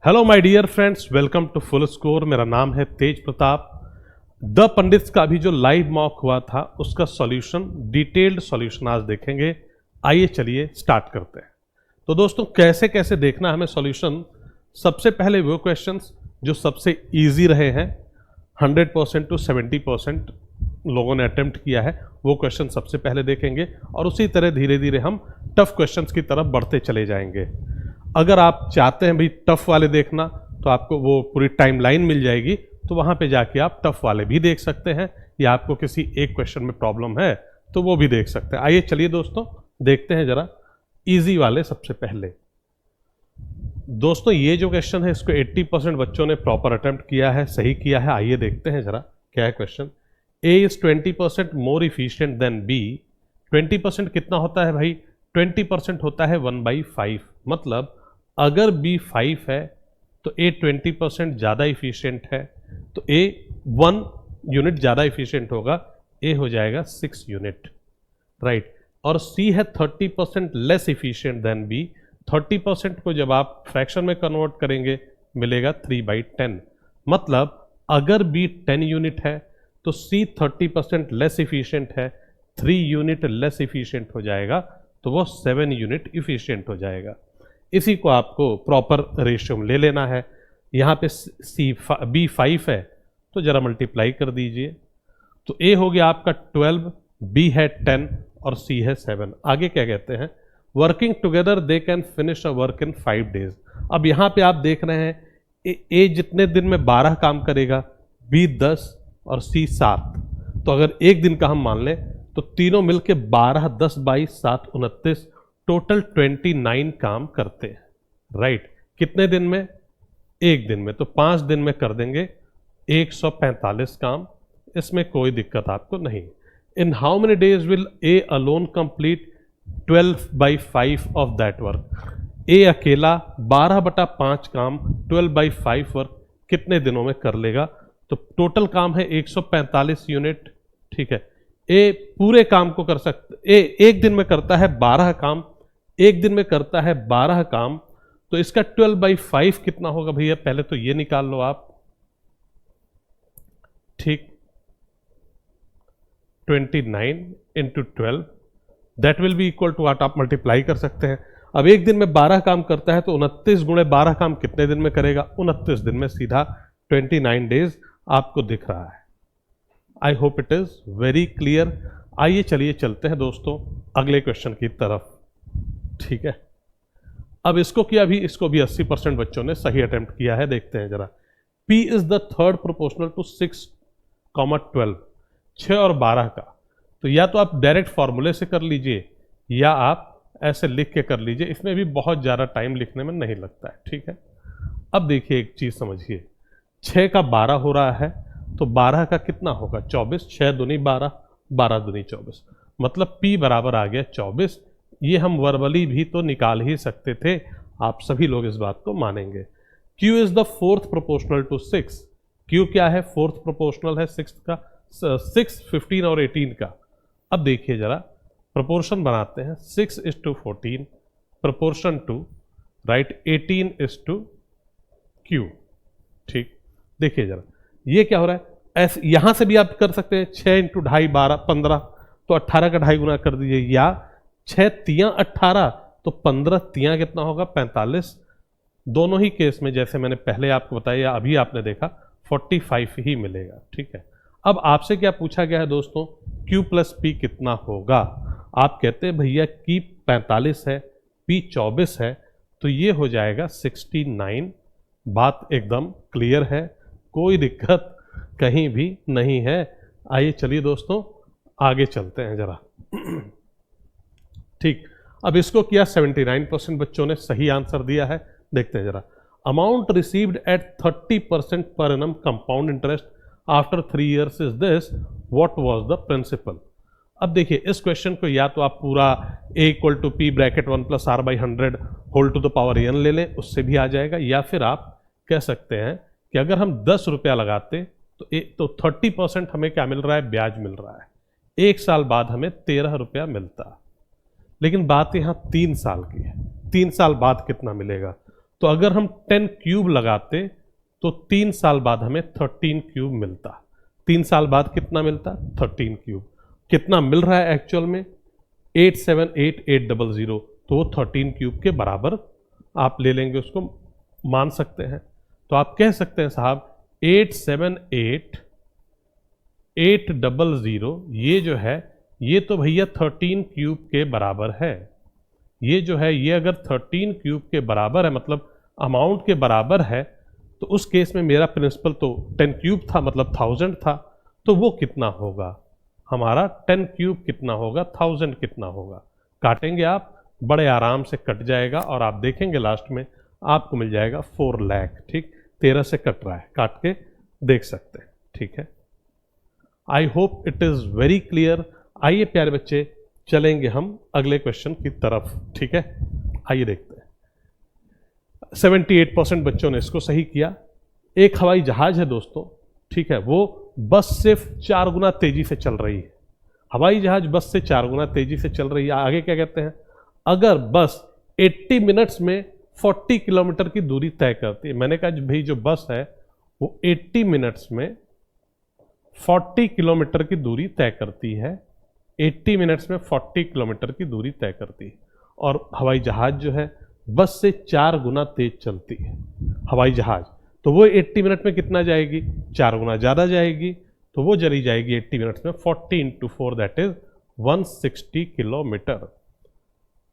Hello my dear friends, welcome to full score. मेरा नाम है तेज प्रताप। द पंडित्स का अभी जो लाइव मॉक हुआ था उसका सॉल्यूशन, डिटेल्ड सॉल्यूशन आज देखेंगे। आइए चलिए स्टार्ट करते हैं। तो दोस्तों कैसे कैसे देखना हमें सॉल्यूशन। सबसे पहले वो क्वेश्चंस जो सबसे इजी रहे हैं, 100% टू 70% लोगों ने अटेम्प्ट किया है, वो क्वेश्चन सबसे पहले देखेंगे और उसी तरह धीरे धीरे हम टफ क्वेश्चंस की तरफ बढ़ते चले जाएंगे। अगर आप चाहते हैं भाई टफ वाले देखना तो आपको वो पूरी टाइमलाइन मिल जाएगी, तो वहाँ पे जाके आप टफ वाले भी देख सकते हैं, या आपको किसी एक क्वेश्चन में प्रॉब्लम है तो वो भी देख सकते हैं। आइए चलिए दोस्तों देखते हैं जरा इजी वाले। सबसे पहले दोस्तों ये जो क्वेश्चन है इसको 80% बच्चों ने प्रॉपर अटेम्प्ट किया है, सही किया है। आइए देखते हैं जरा क्या है question. A is 20% more efficient than B. 20% कितना होता है भाई? 20% होता है 1/5। मतलब अगर बी 5 है तो ए 20% ज़्यादा इफिशियंट है, तो ए 1 यूनिट ज़्यादा इफिशियंट होगा, ए हो जाएगा 6 यूनिट, राइट। और सी है 30% लेस इफिशियंट देन बी। 30% को जब आप फ्रैक्शन में कन्वर्ट करेंगे मिलेगा 3/10। मतलब अगर बी 10 यूनिट है तो सी 30% लेस इफिशियंट है, 3 यूनिट लेस इफिशियंट हो जाएगा, तो वो 7 यूनिट इफिशियंट हो जाएगा। इसी को आपको प्रॉपर रेशियो में ले लेना है। यहाँ पे बी 5 है तो जरा मल्टीप्लाई कर दीजिए, तो ए हो गया आपका 12, बी है 10 और सी है 7। आगे क्या कहते हैं? Working together they can finish a work in 5 days. अब यहाँ पे आप देख रहे हैं ए जितने दिन में 12 काम करेगा, बी 10 और सी 7। तो अगर एक दिन का हम मान लें तो तीनों मिलके 12, 10, 22, 7, 29, टोटल 29 काम करते हैं, राइट। कितने दिन में? एक दिन में। तो 5 दिन में कर देंगे 145 काम, इसमें कोई दिक्कत आपको नहीं। In how many days will A alone complete 12/5 of that work. A अकेला 12/5 काम, 12/5 वर्क कितने दिनों में कर लेगा? तो टोटल काम है 145 यूनिट, ठीक है। ए पूरे काम को कर सकते, ए एक दिन में करता है 12 काम, एक दिन में करता है 12 काम, तो इसका 12/5 कितना होगा भैया? पहले तो ये निकाल लो आप, ठीक। 29 into 12 that will be equal to, आप मल्टीप्लाई कर सकते हैं। अब एक दिन में 12 काम करता है तो 29 गुणे 12 काम कितने दिन में करेगा? 29 दिन में। सीधा 29 डेज आपको दिख रहा है। I hope it is very clear. आइए चलिए चलते हैं दोस्तों अगले क्वेश्चन की तरफ, ठीक है। अब इसको इसको भी 80% बच्चों ने सही अटेम्प्ट किया है। देखते हैं जरा। P is the third proportional to 6,12, 6 और 12 का। तो या तो आप डायरेक्ट फॉर्मूले से कर लीजिए या आप ऐसे लिख के कर लीजिए, इसमें भी बहुत ज़्यादा टाइम लिखने में नहीं लगता है, ठीक है। अब देखिए एक चीज़ समझिए, 6 का 12 हो रहा है तो 12 का कितना होगा? 24। 6 दूनी 12, 12 दूनी 24, मतलब P बराबर आ गया 24। ये हम वर्बली भी तो निकाल ही सकते थे, आप सभी लोग इस बात को मानेंगे। Q is the fourth proportional to 6। Q क्या है? फोर्थ प्रोपोर्शनल है 6 का, 6, 15 और 18 का। अब देखिए जरा प्रोपोर्शन बनाते हैं। 6:14 प्रोपोर्शन टू, राइट, 18:Q, ठीक। देखिए जरा ये क्या हो रहा है? ऐसे यहां से भी आप कर सकते हैं, 6 × 2.5 12 15, तो 18 का 2.5 गुना कर दीजिए, या 6 तियां 18 तो 15 तियां कितना होगा? 45। दोनों ही केस में जैसे मैंने पहले आपको बताया या अभी आपने देखा 45 ही मिलेगा, ठीक है। अब आपसे क्या पूछा गया है दोस्तों? Q + P कितना होगा? आप कहते हैं भैया कि 45 है, P 24 है, तो ये हो जाएगा 69। बात एकदम क्लियर है, कोई दिक्कत कहीं भी नहीं है। आइए चलिए दोस्तों आगे चलते हैं जरा, ठीक। अब इसको किया 79% बच्चों ने सही आंसर दिया है। देखते हैं जरा। अमाउंट रिसीव्ड एट 30% पर annum compound interest after 3 years is this, what was the principal? अब देखिए इस क्वेश्चन को या तो आप पूरा A = P bracket 1 + R/100 whole to the power n ले लें, उससे भी आ जाएगा, या फिर आप कह सकते हैं कि अगर हम 10 रुपया लगाते तो 30% हमें क्या मिल रहा है? ब्याज मिल रहा है। 1 साल बाद हमें 13 रुपया मिलता। लेकिन बात यहाँ 3 साल की है। 3 साल बाद कितना मिलेगा? तो अगर हम 10 क्यूब लगाते तो 3 साल बाद हमें 13 क्यूब मिलता। 3 साल बाद कितना मिलता? 13 क्यूब। कितना मिल रहा है एक्चुअल में? 878800, तो वो 13 क्यूब के बराबर आप ले लेंगे, उसको मान सकते हैं। तो आप कह सकते हैं साहब 878800 ये जो है ये तो भैया 13 क्यूब के बराबर है। ये जो है ये अगर 13 क्यूब के बराबर है, मतलब अमाउंट के बराबर है, तो उस केस में मेरा प्रिंसिपल तो 10 क्यूब था, मतलब 1000 था। तो वो कितना होगा हमारा? 10 क्यूब कितना होगा? 1000 कितना होगा? काटेंगे आप, बड़े आराम से कट जाएगा और आप देखेंगे लास्ट में आपको मिल जाएगा 4 लाख। ठीक, 13 से कट रहा है, काट के देख सकते हैं। ठीक है, I hope it is very clear. आइए प्यारे बच्चे चलेंगे हम अगले क्वेश्चन की तरफ। ठीक है, आइए देखते हैं। 78% बच्चों ने इसको सही किया। एक हवाई जहाज है दोस्तों, ठीक है, वो बस से 4 गुना तेजी से चल रही है। हवाई जहाज बस से 4 गुना तेजी से चल रही है। आगे क्या कहते हैं? अगर बस 80 मिनट्स में 40 किलोमीटर की दूरी तय करती है। मैंने कहा भाई जो बस है वो 80 मिनट्स में 40 किलोमीटर की दूरी तय करती है। 80 मिनट्स में 40 किलोमीटर की दूरी तय करती है, और हवाई जहाज जो है बस से 4 गुना तेज चलती है हवाई जहाज, तो वो 80 मिनट में कितना जाएगी? 4 गुना ज़्यादा जाएगी। तो वो चली जाएगी 80 मिनट्स में 40 × 4 that is 160 kilometre.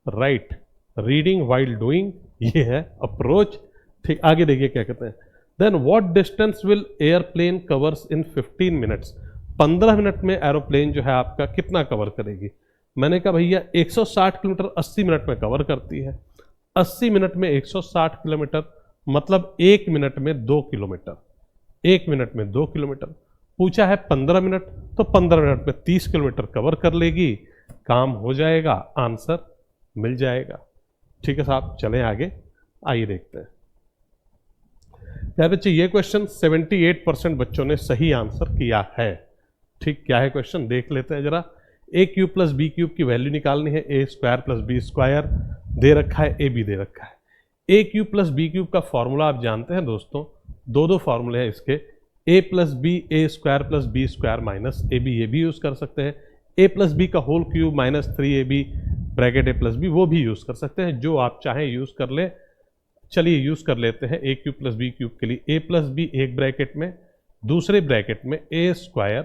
Right, reading while doing, ये है अप्रोच। ठीक, आगे देखिए क्या कहते हैं। Then what distance will airplane covers in 15 minutes? 15 minute में एरोप्लेन जो है आपका कितना कवर करेगी? मैंने कहा भैया 160 किलोमीटर 80 मिनट में कवर करती है। 80 मिनट में 160 किलोमीटर मतलब 1 मिनट में 2 किलोमीटर। 1 मिनट में 2 किलोमीटर। पूछा है 15 मिनट, तो 15 मिनट में 30 किलोमीटर कवर कर लेगी, काम हो जाएगा, आंसर मिल जाएगा। ठीक है साहब, चलें आगे, आइए देखते हैं। यार बच्चे ये क्वेश्चन 78% बच्चों ने सही आंसर किया है। ठीक, क्या है क्वेश्चन देख लेते हैं जरा। A cube plus B cube की वैल्यू निकालनी है। A square plus B square दे रखा है, ए बी दे रखा है। A cube plus B cube का फॉर्मूला आप जानते हैं दोस्तों, दो फॉर्मूले हैं इसके। A plus B A square plus B square minus A B, ये भी यूज़ कर सकते हैं। ए प्लस बी का whole cube minus 3ab bracket A plus B, वो भी यूज़ कर सकते हैं, जो आप चाहें यूज़ कर ले। चलिए यूज़ कर लेते हैं A cube plus B cube के लिए। ए प्लस बी एक ब्रैकेट में, दूसरे ब्रैकेट में A square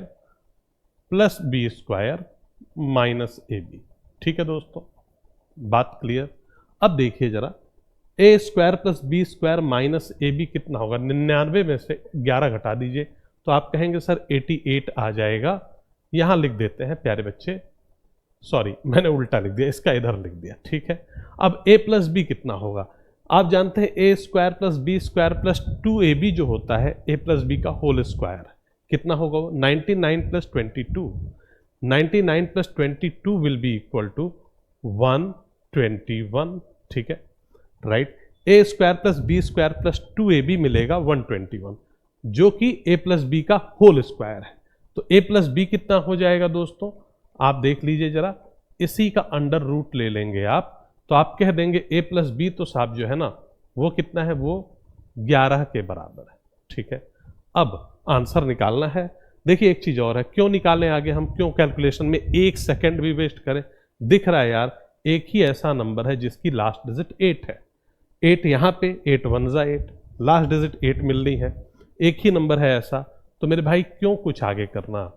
plus B square minus A B. ठीक है दोस्तों, बात क्लियर। अब देखिए जरा, A square plus B square minus A B कितना होगा? 99 में से 11 घटा दीजिए, तो आप कहेंगे सर 88 आ जाएगा। यहां लिख देते हैं प्यारे बच्चे, सॉरी मैंने उल्टा लिख दिया, इसका इधर लिख दिया। ठीक है, अब ए प्लस बी कितना होगा? आप जानते हैं A square plus B square plus 2ab जो होता है ए प्लस बी का होल स्क्वायर, कितना होगा वो? 99 plus 22। 99 plus 22 will be equal to 121। ठीक है, right. A square plus B square plus 2ab मिलेगा 121, जो कि ए प्लस बी का होल स्क्वायर है। तो ए प्लस बी कितना हो जाएगा दोस्तों? आप देख लीजिए जरा, इसी का अंडर रूट ले लेंगे आप, तो आप कह देंगे ए प्लस बी तो साहब जो है ना वो कितना है? वो 11 के बराबर है। ठीक है, अब आंसर निकालना है। देखिए एक चीज और है, क्यों निकालें आगे हम, क्यों कैलकुलेशन में 1 सेकेंड भी वेस्ट करें? दिख रहा है यार, एक ही ऐसा नंबर है जिसकी लास्ट डिजिट 8 है। 8 यहाँ पे, 8 1 जा 8, लास्ट डिजिट 8 मिल रही है। एक ही नंबर है ऐसा, तो मेरे भाई क्यों कुछ आगे करना,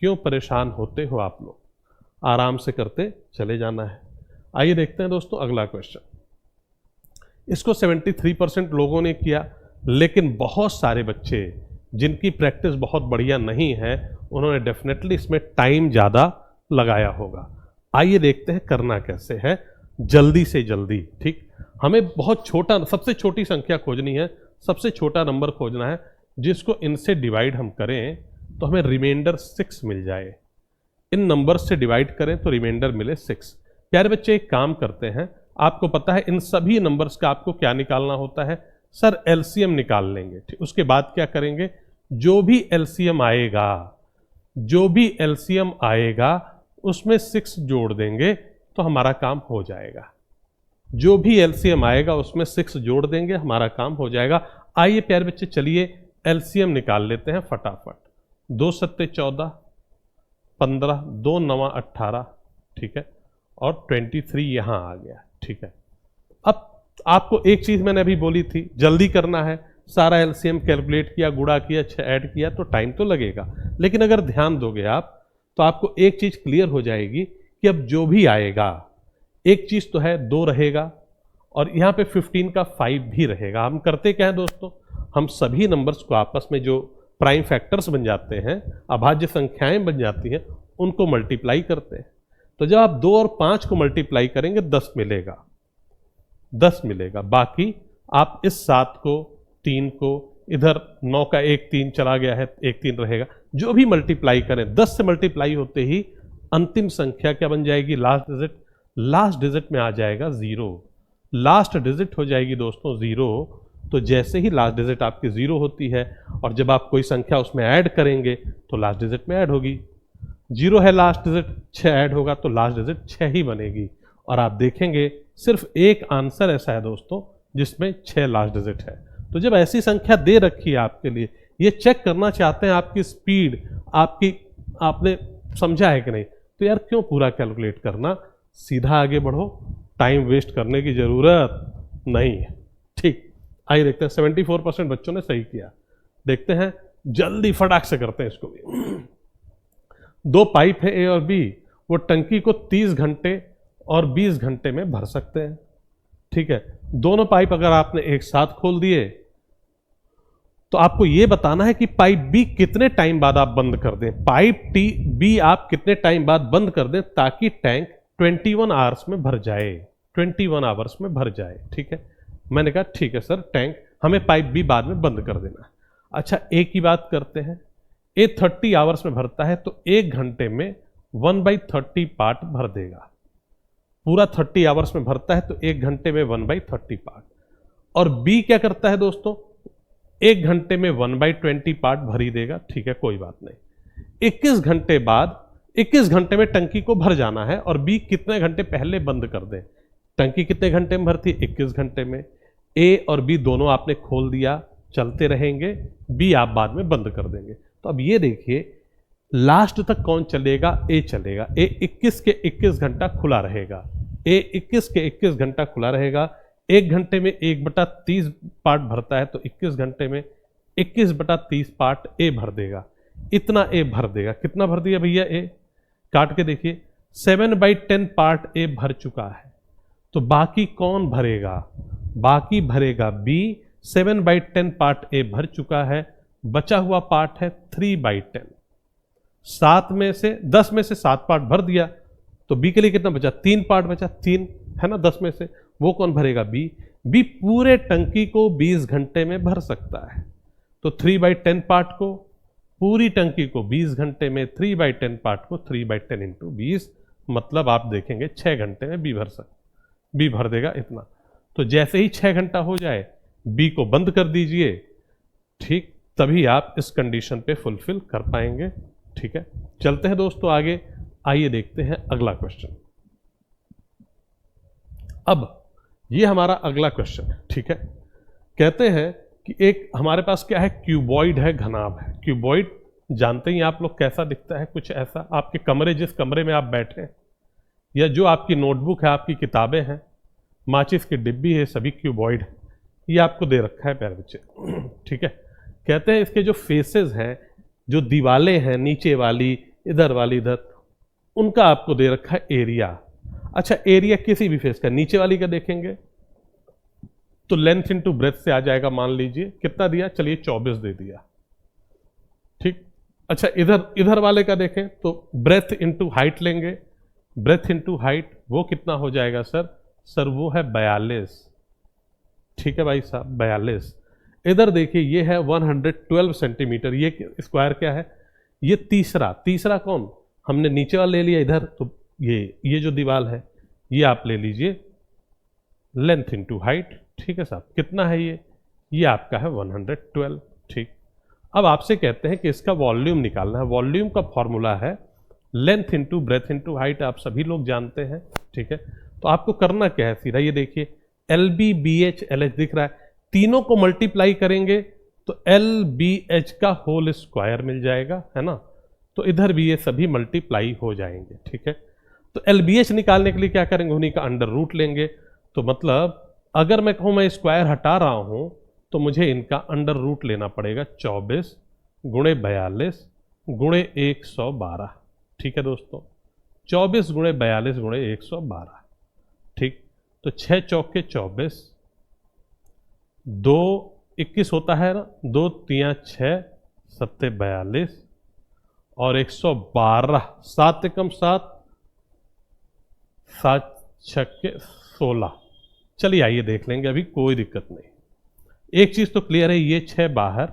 क्यों परेशान होते हो आप लोग? आराम से करते चले जाना है। आइए देखते हैं दोस्तों अगला क्वेश्चन। इसको 73% लोगों ने किया, लेकिन बहुत सारे बच्चे जिनकी प्रैक्टिस बहुत बढ़िया नहीं है, उन्होंने डेफिनेटली इसमें टाइम ज़्यादा लगाया होगा। आइए देखते हैं करना कैसे है, जल्दी से जल्दी। ठीक, हमें बहुत छोटा, सबसे छोटी संख्या खोजनी है, सबसे छोटा नंबर खोजना है, जिसको इनसे डिवाइड हम करें तो हमें रिमाइंडर 6 मिल जाए। इन नंबर से डिवाइड करें तो रिमाइंडर मिले 6। प्यारे बच्चे एक काम करते हैं, आपको पता है इन सभी नंबर्स का आपको क्या निकालना होता है? सर एलसीएम निकाल लेंगे। ठीक, उसके बाद क्या करेंगे? जो भी एलसीएम आएगा, जो भी एलसीएम आएगा उसमें 6 जोड़ देंगे तो हमारा काम हो जाएगा। जो भी एलसीएम आएगा उसमें 6 जोड़ देंगे, हमारा काम हो जाएगा। आइए प्यारे बच्चे चलिए एलसीएम निकाल लेते हैं फटाफट। 2 सत्ते 14, 15, 2 नवा 18, ठीक है, और 23 यहाँ आ गया, ठीक है। अब आपको एक चीज मैंने अभी बोली थी, जल्दी करना है, सारा एलसीएम कैलकुलेट किया, गुणा किया, ऐड किया तो टाइम तो लगेगा, लेकिन अगर ध्यान दोगे आप तो आपको एक चीज क्लियर हो जाएगी कि अब जो भी आएगा, एक चीज तो है 2 रहेगा और यहां पे 15 का 5 भी रहेगा। हम करते क्या है दोस्तों, हम सभी नंबर्स को आपस में जो प्राइम फैक्टर्स बन जाते हैं, अभाज्य संख्याएं बन जाती हैं, उनको मल्टीप्लाई करते हैं। तो जब आप 2 और 5 को मल्टीप्लाई करेंगे 10 मिलेगा, 10 मिलेगा। बाकी आप इस 7 को, 3 को, इधर 9 का 1 3 चला गया है, 1 3 रहेगा, जो भी मल्टीप्लाई करें 10 से मल्टीप्लाई होते ही अंतिम संख्या क्या बन जाएगी, लास्ट डिजिट। लास्ट डिजिट में आ जाएगा 0, लास्ट डिजिट हो जाएगी दोस्तों 0। तो जैसे ही लास्ट डिजिट आपकी 0 होती है और जब आप कोई संख्या उसमें ऐड करेंगे तो लास्ट डिजिट में ऐड होगी। 0 है लास्ट डिजिट, 6 ऐड होगा तो लास्ट डिजिट 6 ही बनेगी। और आप देखेंगे सिर्फ एक आंसर ऐसा है दोस्तों जिसमें 6 लास्ट डिजिट है। तो जब ऐसी संख्या दे रखी है आपके लिए, ये चेक करना चाहते हैं आपकी स्पीड, आपने समझा है कि नहीं, तो यार क्यों पूरा कैलकुलेट करना, सीधा आगे बढ़ो, टाइम वेस्ट करने की जरूरत नहीं है। ठीक, आइए देखते हैं 74% बच्चों ने सही किया। देखते हैं, जल्दी फटाक से करते हैं इसको भी। 2 पाइप है ए और बी, वो टंकी को 30 घंटे और 20 घंटे में भर सकते हैं, ठीक है। दोनों पाइप अगर आपने एक साथ खोल दिए तो आपको यह बताना है कि पाइप बी कितने टाइम बाद आप बंद कर दें, पाइप टी बी आप कितने टाइम बाद बंद कर दें ताकि टैंक 21 आवर्स में भर जाए, 21 आवर्स में भर जाए, ठीक है। मैंने कहा ठीक है सर, टैंक हमें पाइप बी बाद में बंद कर देना। अच्छा, ए की बात करते हैं। ए 30 आवर्स में भरता है तो 1 घंटे में 1/30 पार्ट भर देगा। पूरा 30 आवर्स में भरता है तो 1 घंटे में 1/30 पार्ट। और बी क्या करता है दोस्तों, 1 घंटे में 1/20 पार्ट भर ही देगा, ठीक है, कोई बात नहीं। 21 घंटे बाद, 21 घंटे में टंकी को भर जाना है और बी कितने घंटे पहले बंद कर दे। टंकी कितने घंटे में भरती, 21 घंटे में। ए और बी दोनों आपने खोल दिया, चलते रहेंगे, बी आप बाद में बंद कर देंगे। तो अब ये देखिए, लास्ट तक कौन चलेगा, ए चलेगा। ए 21 के 21 घंटा खुला रहेगा, ए 21 के 21 घंटा खुला रहेगा। 1 घंटे में 1/30 पार्ट भरता है तो 21 घंटे में 21/30 पार्ट ए भर देगा। इतना ए भर देगा। कितना भर दिया भैया ए, काट के देखिए, 7/10 पार्ट ए भर चुका है। तो बाकी कौन भरेगा, बाकी भरेगा बी। 7/10 पार्ट ए भर चुका है, बचा हुआ पार्ट है 3/10। 7 में से 10 में से 7 पार्ट भर दिया तो बी के लिए कितना बचा, 3 पार्ट बचा, 3 है ना 10 में से, वो कौन भरेगा, बी। बी पूरे टंकी को 20 घंटे में भर सकता है। तो 3/10 पार्ट को, पूरी टंकी को 20 घंटे में, 3/10 पार्ट को 3/10 इंटू 20, मतलब आप देखेंगे 6 घंटे में बी भर देगा इतना। तो जैसे ही 6 घंटा हो जाए बी को बंद कर दीजिए, ठीक, तभी आप इस कंडीशन पे फुलफिल कर पाएंगे, ठीक है। चलते हैं दोस्तों आगे, आइए देखते हैं अगला क्वेश्चन। अब ये हमारा अगला क्वेश्चन है, ठीक है। कहते हैं कि एक हमारे पास क्या है, क्यूबॉइड है, घनाभ है। क्यूबॉइड जानते ही आप लोग कैसा दिखता है, कुछ ऐसा। आपके कमरे, जिस कमरे में आप बैठे हैं, या जो आपकी नोटबुक है, आपकी किताबें हैं, माचिस की डिब्बी है, सभी क्यूबॉइड है। ये आपको दे रखा है प्यारे बच्चे, ठीक है। कहते हैं इसके जो फेसेस हैं, जो दीवालें हैं, नीचे वाली, इधर वाली, इधर, उनका आपको दे रखा है एरिया। अच्छा, एरिया किसी भी फेस का, नीचे वाली का देखेंगे तो लेंथ इंटू ब्रेथ से आ जाएगा। मान लीजिए कितना दिया, चलिए 24 दे दिया, ठीक। अच्छा, इधर वाले का देखें तो ब्रेथ इंटू हाइट लेंगे, ब्रेथ इंटू हाइट, वो कितना हो जाएगा सर वो है 42, ठीक है भाई साहब, 42। इधर देखिए ये है 112 सेंटीमीटर। ये स्क्वायर क्या है, ये तीसरा कौन, हमने नीचे वाला ले लिया इधर, तो ये जो दीवार है ये आप ले लीजिए, लेंथ इंटू हाइट, ठीक है साहब। कितना है ये आपका है 112, ठीक। अब आपसे कहते हैं कि इसका वॉल्यूम निकालना है। वॉल्यूम का फॉर्मूला है length into breadth into height, आप सभी लोग जानते हैं, ठीक है। तो आपको करना क्या है, सीधा ये देखिए LB BH LH दिख रहा है, तीनों को मल्टीप्लाई करेंगे तो LBH का होल स्क्वायर मिल जाएगा, है ना। तो इधर भी ये सभी मल्टीप्लाई हो जाएंगे, ठीक है। तो LBH निकालने के लिए क्या करेंगे, उन्हीं का अंडर रूट लेंगे। तो मतलब अगर मैं कहूँ मैं स्क्वायर हटा रहा हूँ तो मुझे इनका अंडर रूट लेना पड़ेगा 24 गुणे 42 गुणे 112, ठीक है दोस्तों। 24 गुणे 42 गुणे 112, ठीक। तो 6 चौके 24, 2 21 होता है ना, 2 3 6 7 42 और 112, 7 एकम 7, 7 छक्के 16। चलिए आइए देख लेंगे, अभी कोई दिक्कत नहीं। एक चीज तो क्लियर है, ये 6 बाहर,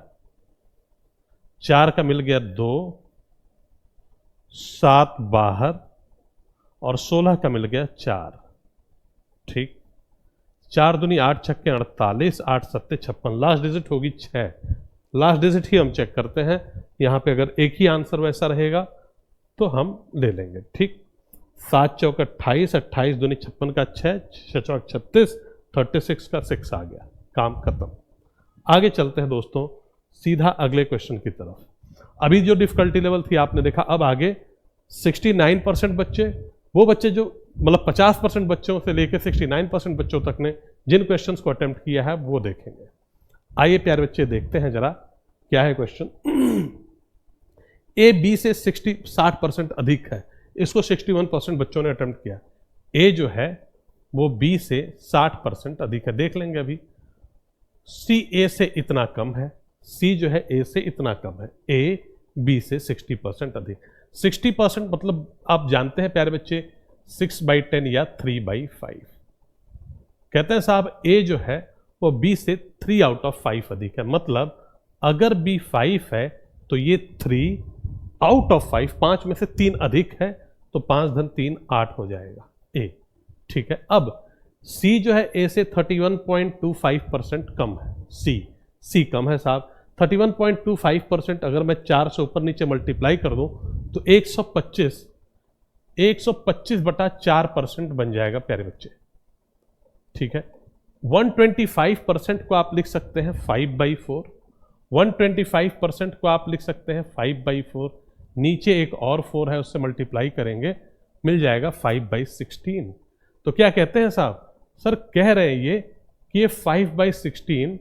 4 का मिल गया 2, 7 बाहर और 16 का मिल गया 4, ठीक। 4 दूनी 8 छक्के 48, 8 सत्ते 56, लास्ट डिजिट होगी 6। लास्ट डिजिट ही हम चेक करते हैं, यहां पे अगर एक ही आंसर वैसा रहेगा तो हम ले लेंगे, ठीक। 7 चौक 28, 28 दूनी 56 का 6, 6 चौक 36, 36 का 6 आ गया, काम खत्म। आगे चलते हैं दोस्तों सीधा अगले क्वेश्चन की तरफ। अभी जो डिफिकल्टी लेवल थी आपने देखा, अब आगे 69% बच्चे, वो बच्चे जो मतलब 50% बच्चों से लेकर 69% बच्चों तक ने जिन क्वेश्चंस को अटेम्प्ट किया है वो देखेंगे। आइए प्यारे बच्चे देखते हैं जरा क्या है क्वेश्चन। ए बी से 60% अधिक है, इसको 61% बच्चों ने अटेम्प्ट किया। ए जो है वो बी से 60% अधिक है, देख लेंगे अभी। सी ए से इतना कम है, सी जो है ए से इतना कम है, ए बी से 60% अधिक। 60% मतलब आप जानते हैं प्यारे बच्चे 6/10 या 3/5। कहते हैं साहब ए जो है वो बी से 3 आउट ऑफ 5 अधिक है, मतलब अगर बी 5 है तो ये 3 आउट ऑफ 5, 5 में से 3 अधिक है, तो 5 धन 3 8 हो जाएगा ए, ठीक है। अब सी जो है ए से 31.25% कम है, सी कम है साहब। 31.25% अगर मैं 4 से ऊपर नीचे मल्टीप्लाई कर दूं तो 125/4% बन जाएगा प्यारे बच्चे, ठीक है। 125% को आप लिख सकते हैं 5/4, 125% को आप लिख सकते हैं 5/4, नीचे एक और 4 है उससे मल्टीप्लाई करेंगे मिल जाएगा 5/16। तो क्या कहते हैं साहब, सर कह रहे हैं ये कि ये 5/16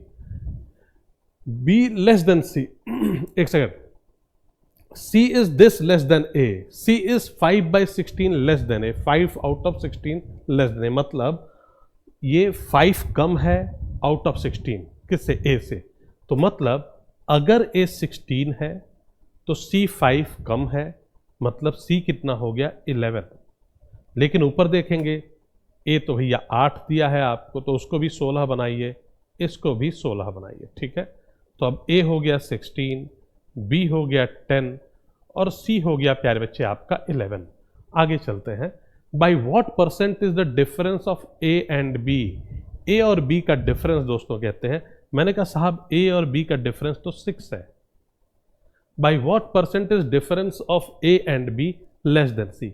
बी लेस देन सी। एक second, C is this less than A, C is 5/16 less than A, 5 out of 16 less than A, मतलब ये 5 कम है आउट ऑफ 16 किससे, ए से। तो मतलब अगर ए 16 है तो सी 5 कम है, मतलब सी कितना हो गया 11। लेकिन ऊपर देखेंगे ए तो भैया 8 दिया है आपको, तो उसको भी 16 बनाइए, इसको भी 16 बनाइए, ठीक है। तो अब ए हो गया 16, बी हो गया 10 और सी हो गया प्यारे बच्चे आपका 11। आगे चलते हैं, by what percent is the difference of A and B. A और बी का डिफरेंस दोस्तों कहते हैं, मैंने कहा साहब ए और बी का डिफरेंस तो 6 है। By what percent is difference of A and B less than C,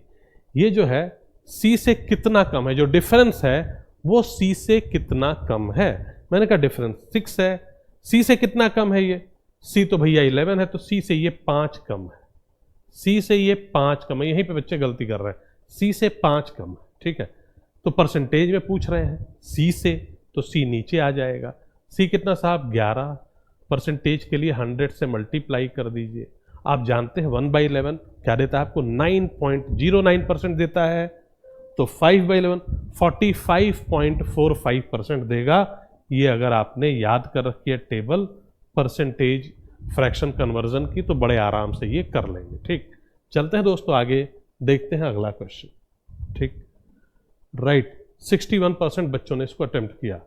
ये जो है सी से कितना कम है, जो डिफरेंस है वो सी से कितना कम है। मैंने कहा डिफरेंस 6 है, सी से कितना कम है, ये सी तो भैया 11 है, तो सी से ये 5 कम है, सी से ये 5 कम है। यहीं पे बच्चे गलती कर रहे हैं, सी से 5 कम है, ठीक है। तो परसेंटेज में पूछ रहे हैं सी से, तो सी नीचे आ जाएगा। सी कितना साहब 11, परसेंटेज के लिए 100 से मल्टीप्लाई कर दीजिए। आप जानते हैं 1/11 क्या देता है आपको, 9.09% देता है, तो 5/11 45.45% देगा। ये अगर आपने याद कर रखी है टेबल परसेंटेज फ्रैक्शन कन्वर्जन की, तो बड़े आराम से ये कर लेंगे, ठीक। चलते हैं दोस्तों आगे, देखते हैं अगला क्वेश्चन, ठीक। राइट, 61% बच्चों ने इसको अटेम्प्ट किया।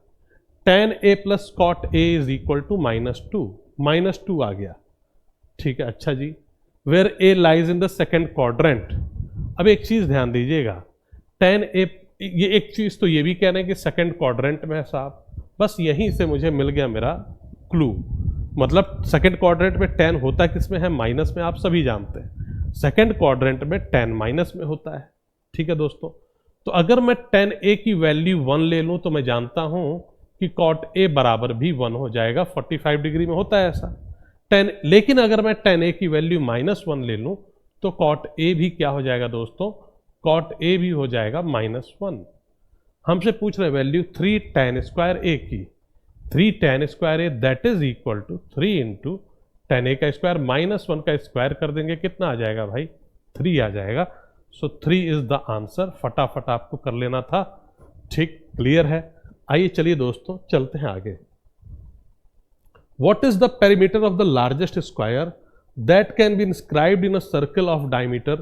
tan a plus cot a is equal to -2 आ गया, ठीक है। अच्छा जी, where a lies in the second quadrant. अब एक चीज ध्यान दीजिएगा, tan a, ये एक चीज तो ये भी कह रहे हैं कि सेकेंड क्वाड्रेंट में है साहब, बस यहीं से मुझे मिल गया मेरा क्लू। मतलब सेकेंड क्वाड्रेंट में tan होता किस में है, माइनस में, आप सभी जानते हैं। सेकेंड क्वाड्रेंट में tan माइनस में होता है, ठीक है दोस्तों। तो अगर मैं tan a की वैल्यू 1 ले लूं तो मैं जानता हूं कि cot a बराबर भी 1 हो जाएगा। 45 डिग्री में होता है ऐसा लेकिन अगर मैं tan a की वैल्यू -1 ले लूं तो cot a भी क्या हो जाएगा दोस्तों, cot a भी हो जाएगा -1। हमसे पूछ रहे वैल्यू 3 tan स्क्वायर a की, 3 tan square a that is equal to 3 into tan a का स्क्वायर -1 का स्क्वायर कर देंगे, कितना आ जाएगा भाई, 3 आ जाएगा। सो 3 इज द आंसर। फटाफट आपको कर लेना था, ठीक, क्लियर है। आइए चलिए दोस्तों चलते हैं आगे। What is the perimeter of the largest square that can be inscribed in a circle of diameter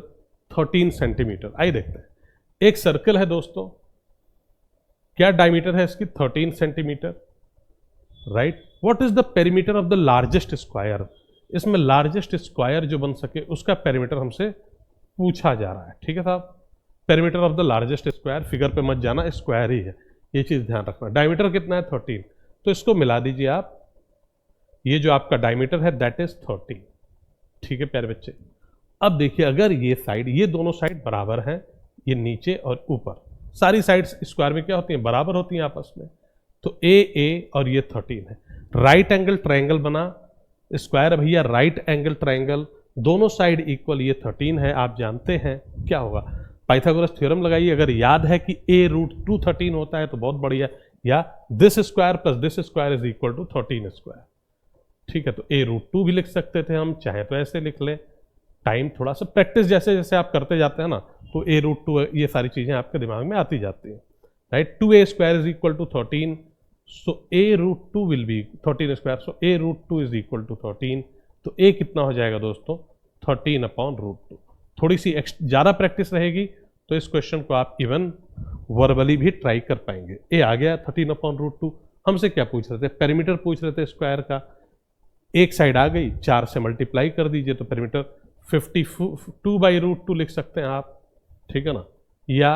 13 centimetre? आइए देखते हैं। एक सर्कल है दोस्तों, क्या डायमीटर है इसकी, 13 centimetre, right. What is the perimeter of the largest square? इसमें लार्जेस्ट स्क्वायर जो बन सके उसका पेरीमीटर हमसे पूछा जा रहा है, ठीक है साहब। Perimeter of the largest square, figure पे मत जाना, स्क्वायर ही है, ये चीज ध्यान रखना। डायमीटर कितना है, 13, तो इसको मिला दीजिए आप, ये जो आपका डायमीटर है दैट इज 13, ठीक है प्यारे बच्चे। अब देखिए अगर ये साइड, ये दोनों साइड बराबर हैं, ये नीचे और ऊपर, सारी साइड्स स्क्वायर में क्या होती हैं, बराबर होती हैं आपस में, तो ए और ये 13 है। राइट एंगल ट्रायंगल बना, स्क्वायर भैया राइट एंगल ट्रायंगल, दोनों साइड इक्वल, ये 13 है, आप जानते हैं क्या होगा, पाइथागोरस थ्योरम लगाइए। अगर याद है कि a√2 13 होता है तो बहुत बढ़िया, या this square plus this square is equal to 13 square, ठीक है। तो a√2 भी लिख सकते थे हम, चाहे तो ऐसे लिख ले। टाइम थोड़ा सा प्रैक्टिस जैसे जैसे आप करते जाते हैं ना, तो a√2 ये सारी चीजें आपके दिमाग में आती जाती हैं, right. 2a square is equal to 13, so a√2 will be 13 square, so a√2 is equal to 13। तो a कितना हो जाएगा दोस्तों, 13/√2। थोड़ी सी ज़्यादा प्रैक्टिस रहेगी तो इस क्वेश्चन को आप इवन वर्बली भी ट्राई कर पाएंगे। ए आ गया 13/√2। हमसे क्या पूछ रहे थे, पेरीमीटर पूछ रहे थे स्क्वायर का। एक साइड आ गई, 4 से मल्टीप्लाई कर दीजिए तो पेरीमीटर 52/√2 लिख सकते हैं आप, ठीक है ना। या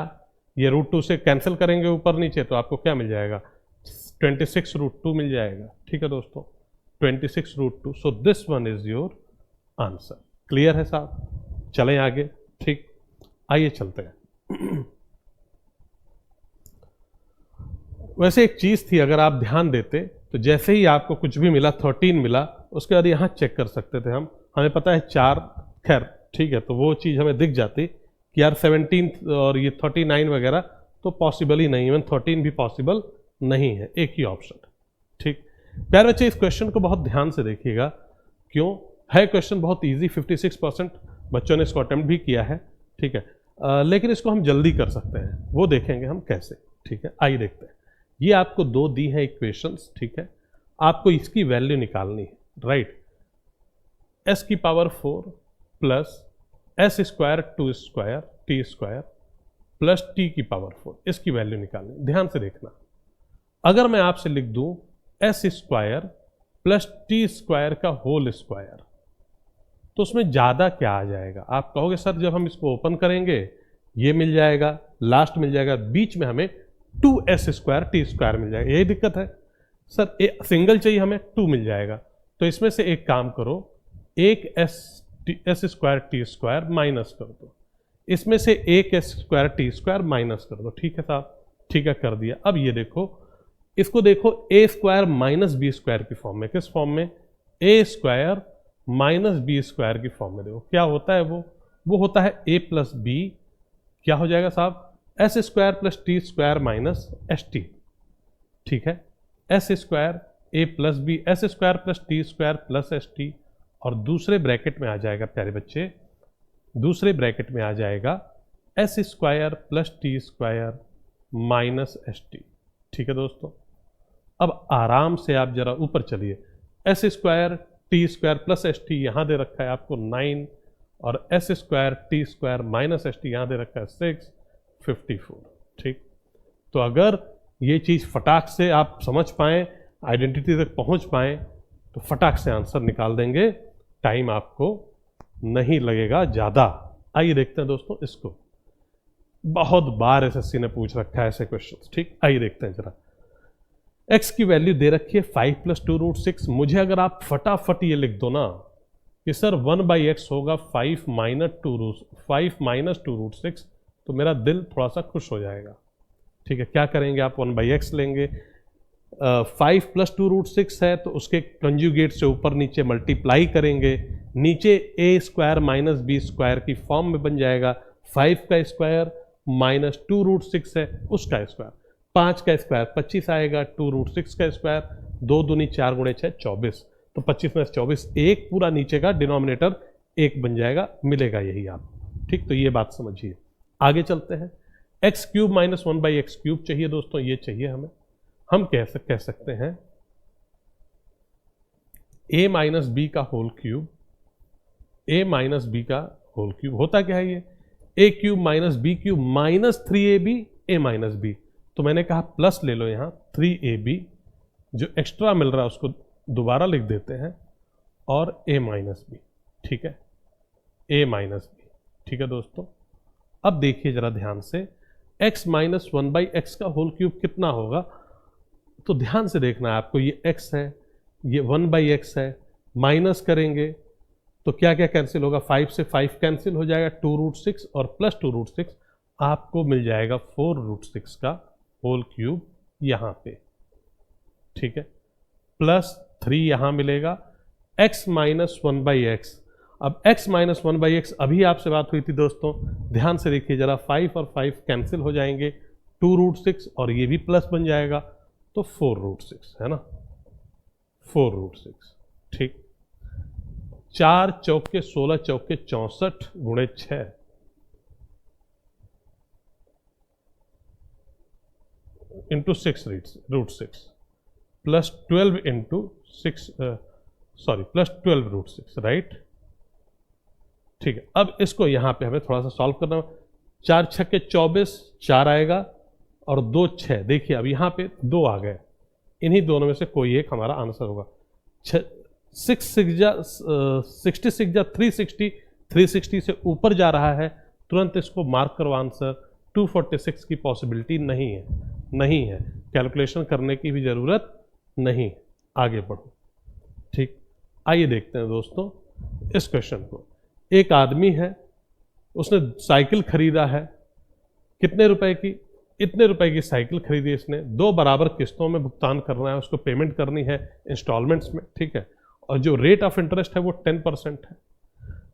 ये √2 से कैंसिल करेंगे ऊपर नीचे तो आपको क्या मिल जाएगा, 26√2 मिल जाएगा, ठीक है दोस्तों, 26√2। So this one is your answer. Clear है साहब, चलें आगे, ठीक। आइए चलते हैं। वैसे एक चीज थी, अगर आप ध्यान देते तो जैसे ही आपको कुछ भी मिला, 13 मिला, उसके बाद यहाँ चेक कर सकते थे हम, हमें पता है 4, खैर ठीक है, तो वो चीज़ हमें दिख जाती कि यार 17 और ये 39 वगैरह तो पॉसिबल ही नहीं, इवन 13 भी पॉसिबल नहीं है, एक ही ऑप्शन, ठीक। प्यारे बच्चे इस क्वेश्चन को बहुत ध्यान से देखिएगा, क्यों है क्वेश्चन बहुत इजी, 56% बच्चों ने इसको अटेम्प्ट भी किया है, ठीक है। लेकिन इसको हम जल्दी कर सकते हैं, वो देखेंगे हम कैसे, ठीक है। आइए देखते हैं। ये आपको 2 दी है इक्वेशंस, ठीक है, आपको इसकी वैल्यू निकालनी है, राइट। s की power 4 plus s square 2 square t square plus t की पावर 4, इसकी वैल्यू निकालनी। ध्यान से देखना, अगर मैं आपसे लिख दूं s square plus t square का होल स्क्वायर, तो उसमें ज़्यादा क्या आ जाएगा। आप कहोगे सर जब हम इसको ओपन करेंगे ये मिल जाएगा, लास्ट मिल जाएगा, बीच में हमें 2s स्क्वायर t स्क्वायर मिल जाएगा, यही दिक्कत है सर। सिंगल चाहिए हमें, 2 मिल जाएगा, तो इसमें से एक काम करो, एक s square t square minus कर दो, इसमें से एक s square t square minus कर दो, ठीक है साहब, ठीक है कर दिया। अब ये देखो, इसको देखो a square minus b square की फॉर्म में, किस फॉर्म में, a square minus b square की फॉर्म में। देखो क्या होता है, वो होता है a प्लस बी, क्या हो जाएगा साहब, S square plus T square minus S T, ठीक है। S square A plus B, S square plus T square plus S T, और दूसरे ब्रैकेट में आ जाएगा प्यारे बच्चे, दूसरे ब्रैकेट में आ जाएगा S square plus T square minus S T, ठीक है दोस्तों। अब आराम से आप जरा ऊपर चलिए, S square T square plus S T यहाँ दे रखा है आपको 9, और S square T square minus S T यहाँ दे रखा है 6, 54, ठीक। तो अगर ये चीज़ फटाक से आप समझ पाएँ, आइडेंटिटी तक पहुँच पाएँ, तो फटाक से आंसर निकाल देंगे, टाइम आपको नहीं लगेगा ज़्यादा। आइए देखते हैं दोस्तों इसको, बहुत बार एसएससी ने पूछ रखा है ऐसे क्वेश्चन, ठीक। आइए देखते हैं जरा, x की वैल्यू दे रखी है 5 + 2√6। मुझे अगर आप फटाफट ये लिख दो ना कि सर 1/x होगा 5 - 2√6 तो मेरा दिल थोड़ा सा खुश हो जाएगा। ठीक है, क्या करेंगे आप 1/x लेंगे, 5 + 2√6 है तो उसके कंजुगेट से ऊपर नीचे मल्टीप्लाई करेंगे, नीचे a² - b² की फॉर्म में बन जाएगा। 5 का स्क्वायर माइनस 2√6 है उसका स्क्वायर, 5 का स्क्वायर 25 आएगा, 2√6 का स्क्वायर 2 दूनी 4 × 6 24, तो 25 में 24 एक पूरा नीचे का डिनोमिनेटर 1 बन जाएगा, मिलेगा यही आप। ठीक, तो ये बात समझिए। आगे चलते हैं। x³ - 1/x³ चाहिए दोस्तों, ये चाहिए हमें। हम कह सकते हैं a - b का होल क्यूब, a - b का होल क्यूब होता क्या है ये, a³ - b³ -3ab a - b, तो मैंने कहा प्लस ले लो यहाँ 3ab, जो एक्स्ट्रा मिल रहा है उसको दोबारा लिख देते हैं, और a - b। ठीक है, a - b। ठीक है दोस्तों, अब देखिए जरा ध्यान से, x - 1/x का होल क्यूब कितना होगा, तो ध्यान से देखना है आपको, ये x है, ये 1/x है, माइनस करेंगे तो क्या क्या कैंसिल होगा, 5 से 5 कैंसिल हो जाएगा, 2√6 और प्लस 2√6 आपको मिल जाएगा 4√6 का होल क्यूब यहाँ पे। ठीक है, प्लस 3 यहाँ मिलेगा, x - 1/x। अब x - 1/x अभी आपसे बात हुई थी दोस्तों, ध्यान से देखिए जरा, 5 और 5 कैंसिल हो जाएंगे, 2√6 और ये भी प्लस बन जाएगा, तो 4√6 है ना, 4√6। ठीक, 4 चौके 16 चौके 64 × 6 into 6√6 plus 12 into 6 plus 12√6, right. ठीक है, अब इसको यहां पे हमें थोड़ा सा सॉल्व करना है। 4 × 6 = 24, 4 आएगा और 2 6, देखिए अब यहां पे 2 आ गए, इन्हीं दोनों में से कोई एक हमारा आंसर होगा। 6 6 जा 66 जा 360, 360 से ऊपर जा रहा है, तुरंत इसको मार्क करो आंसर। 246 की पॉसिबिलिटी नहीं है, कैलकुलेशन करने की भी ज़रूरत नहीं, आगे बढ़ो। ठीक, आइए देखते हैं दोस्तों इस क्वेश्चन को। एक आदमी है, उसने साइकिल खरीदा है, कितने रुपए की, इतने रुपए की साइकिल खरीदी इसने, 2 बराबर किस्तों में भुगतान करना है, उसको पेमेंट करनी है इंस्टॉलमेंट्स में। ठीक है, और जो रेट ऑफ इंटरेस्ट है वो 10% है,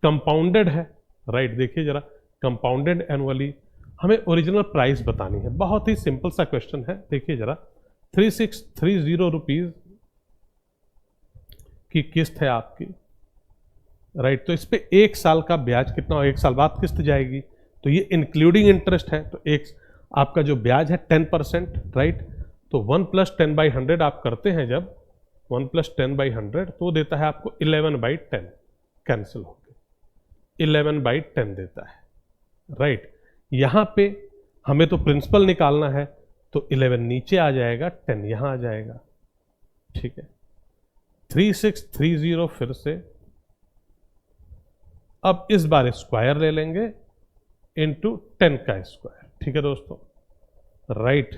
कंपाउंडेड है, राइट। देखिए जरा, कंपाउंडेड एनुअली, हमें ओरिजिनल प्राइस बतानी है, बहुत ही सिंपल सा क्वेश्चन है। देखिए जरा, 3630 रुपीज की किस्त है आपकी, राइट। तो इस पे 1 साल का ब्याज कितना हो, 1 साल बाद किस्त जाएगी, तो ये इंक्लूडिंग इंटरेस्ट है, तो एक आपका जो ब्याज है 10%, राइट। तो 1 + 10/100 आप करते हैं जब 1 + 10/100, तो देता है आपको 11/10, कैंसिल हो गए, 11/10 देता है, राइट। यहाँ पे हमें तो प्रिंसिपल निकालना है, तो 11 नीचे आ जाएगा, 10 यहाँ आ जाएगा। ठीक है, 3630 फिर से, अब इस बार स्क्वायर ले लेंगे इंटू 10 का स्क्वायर। ठीक है दोस्तों, राइट,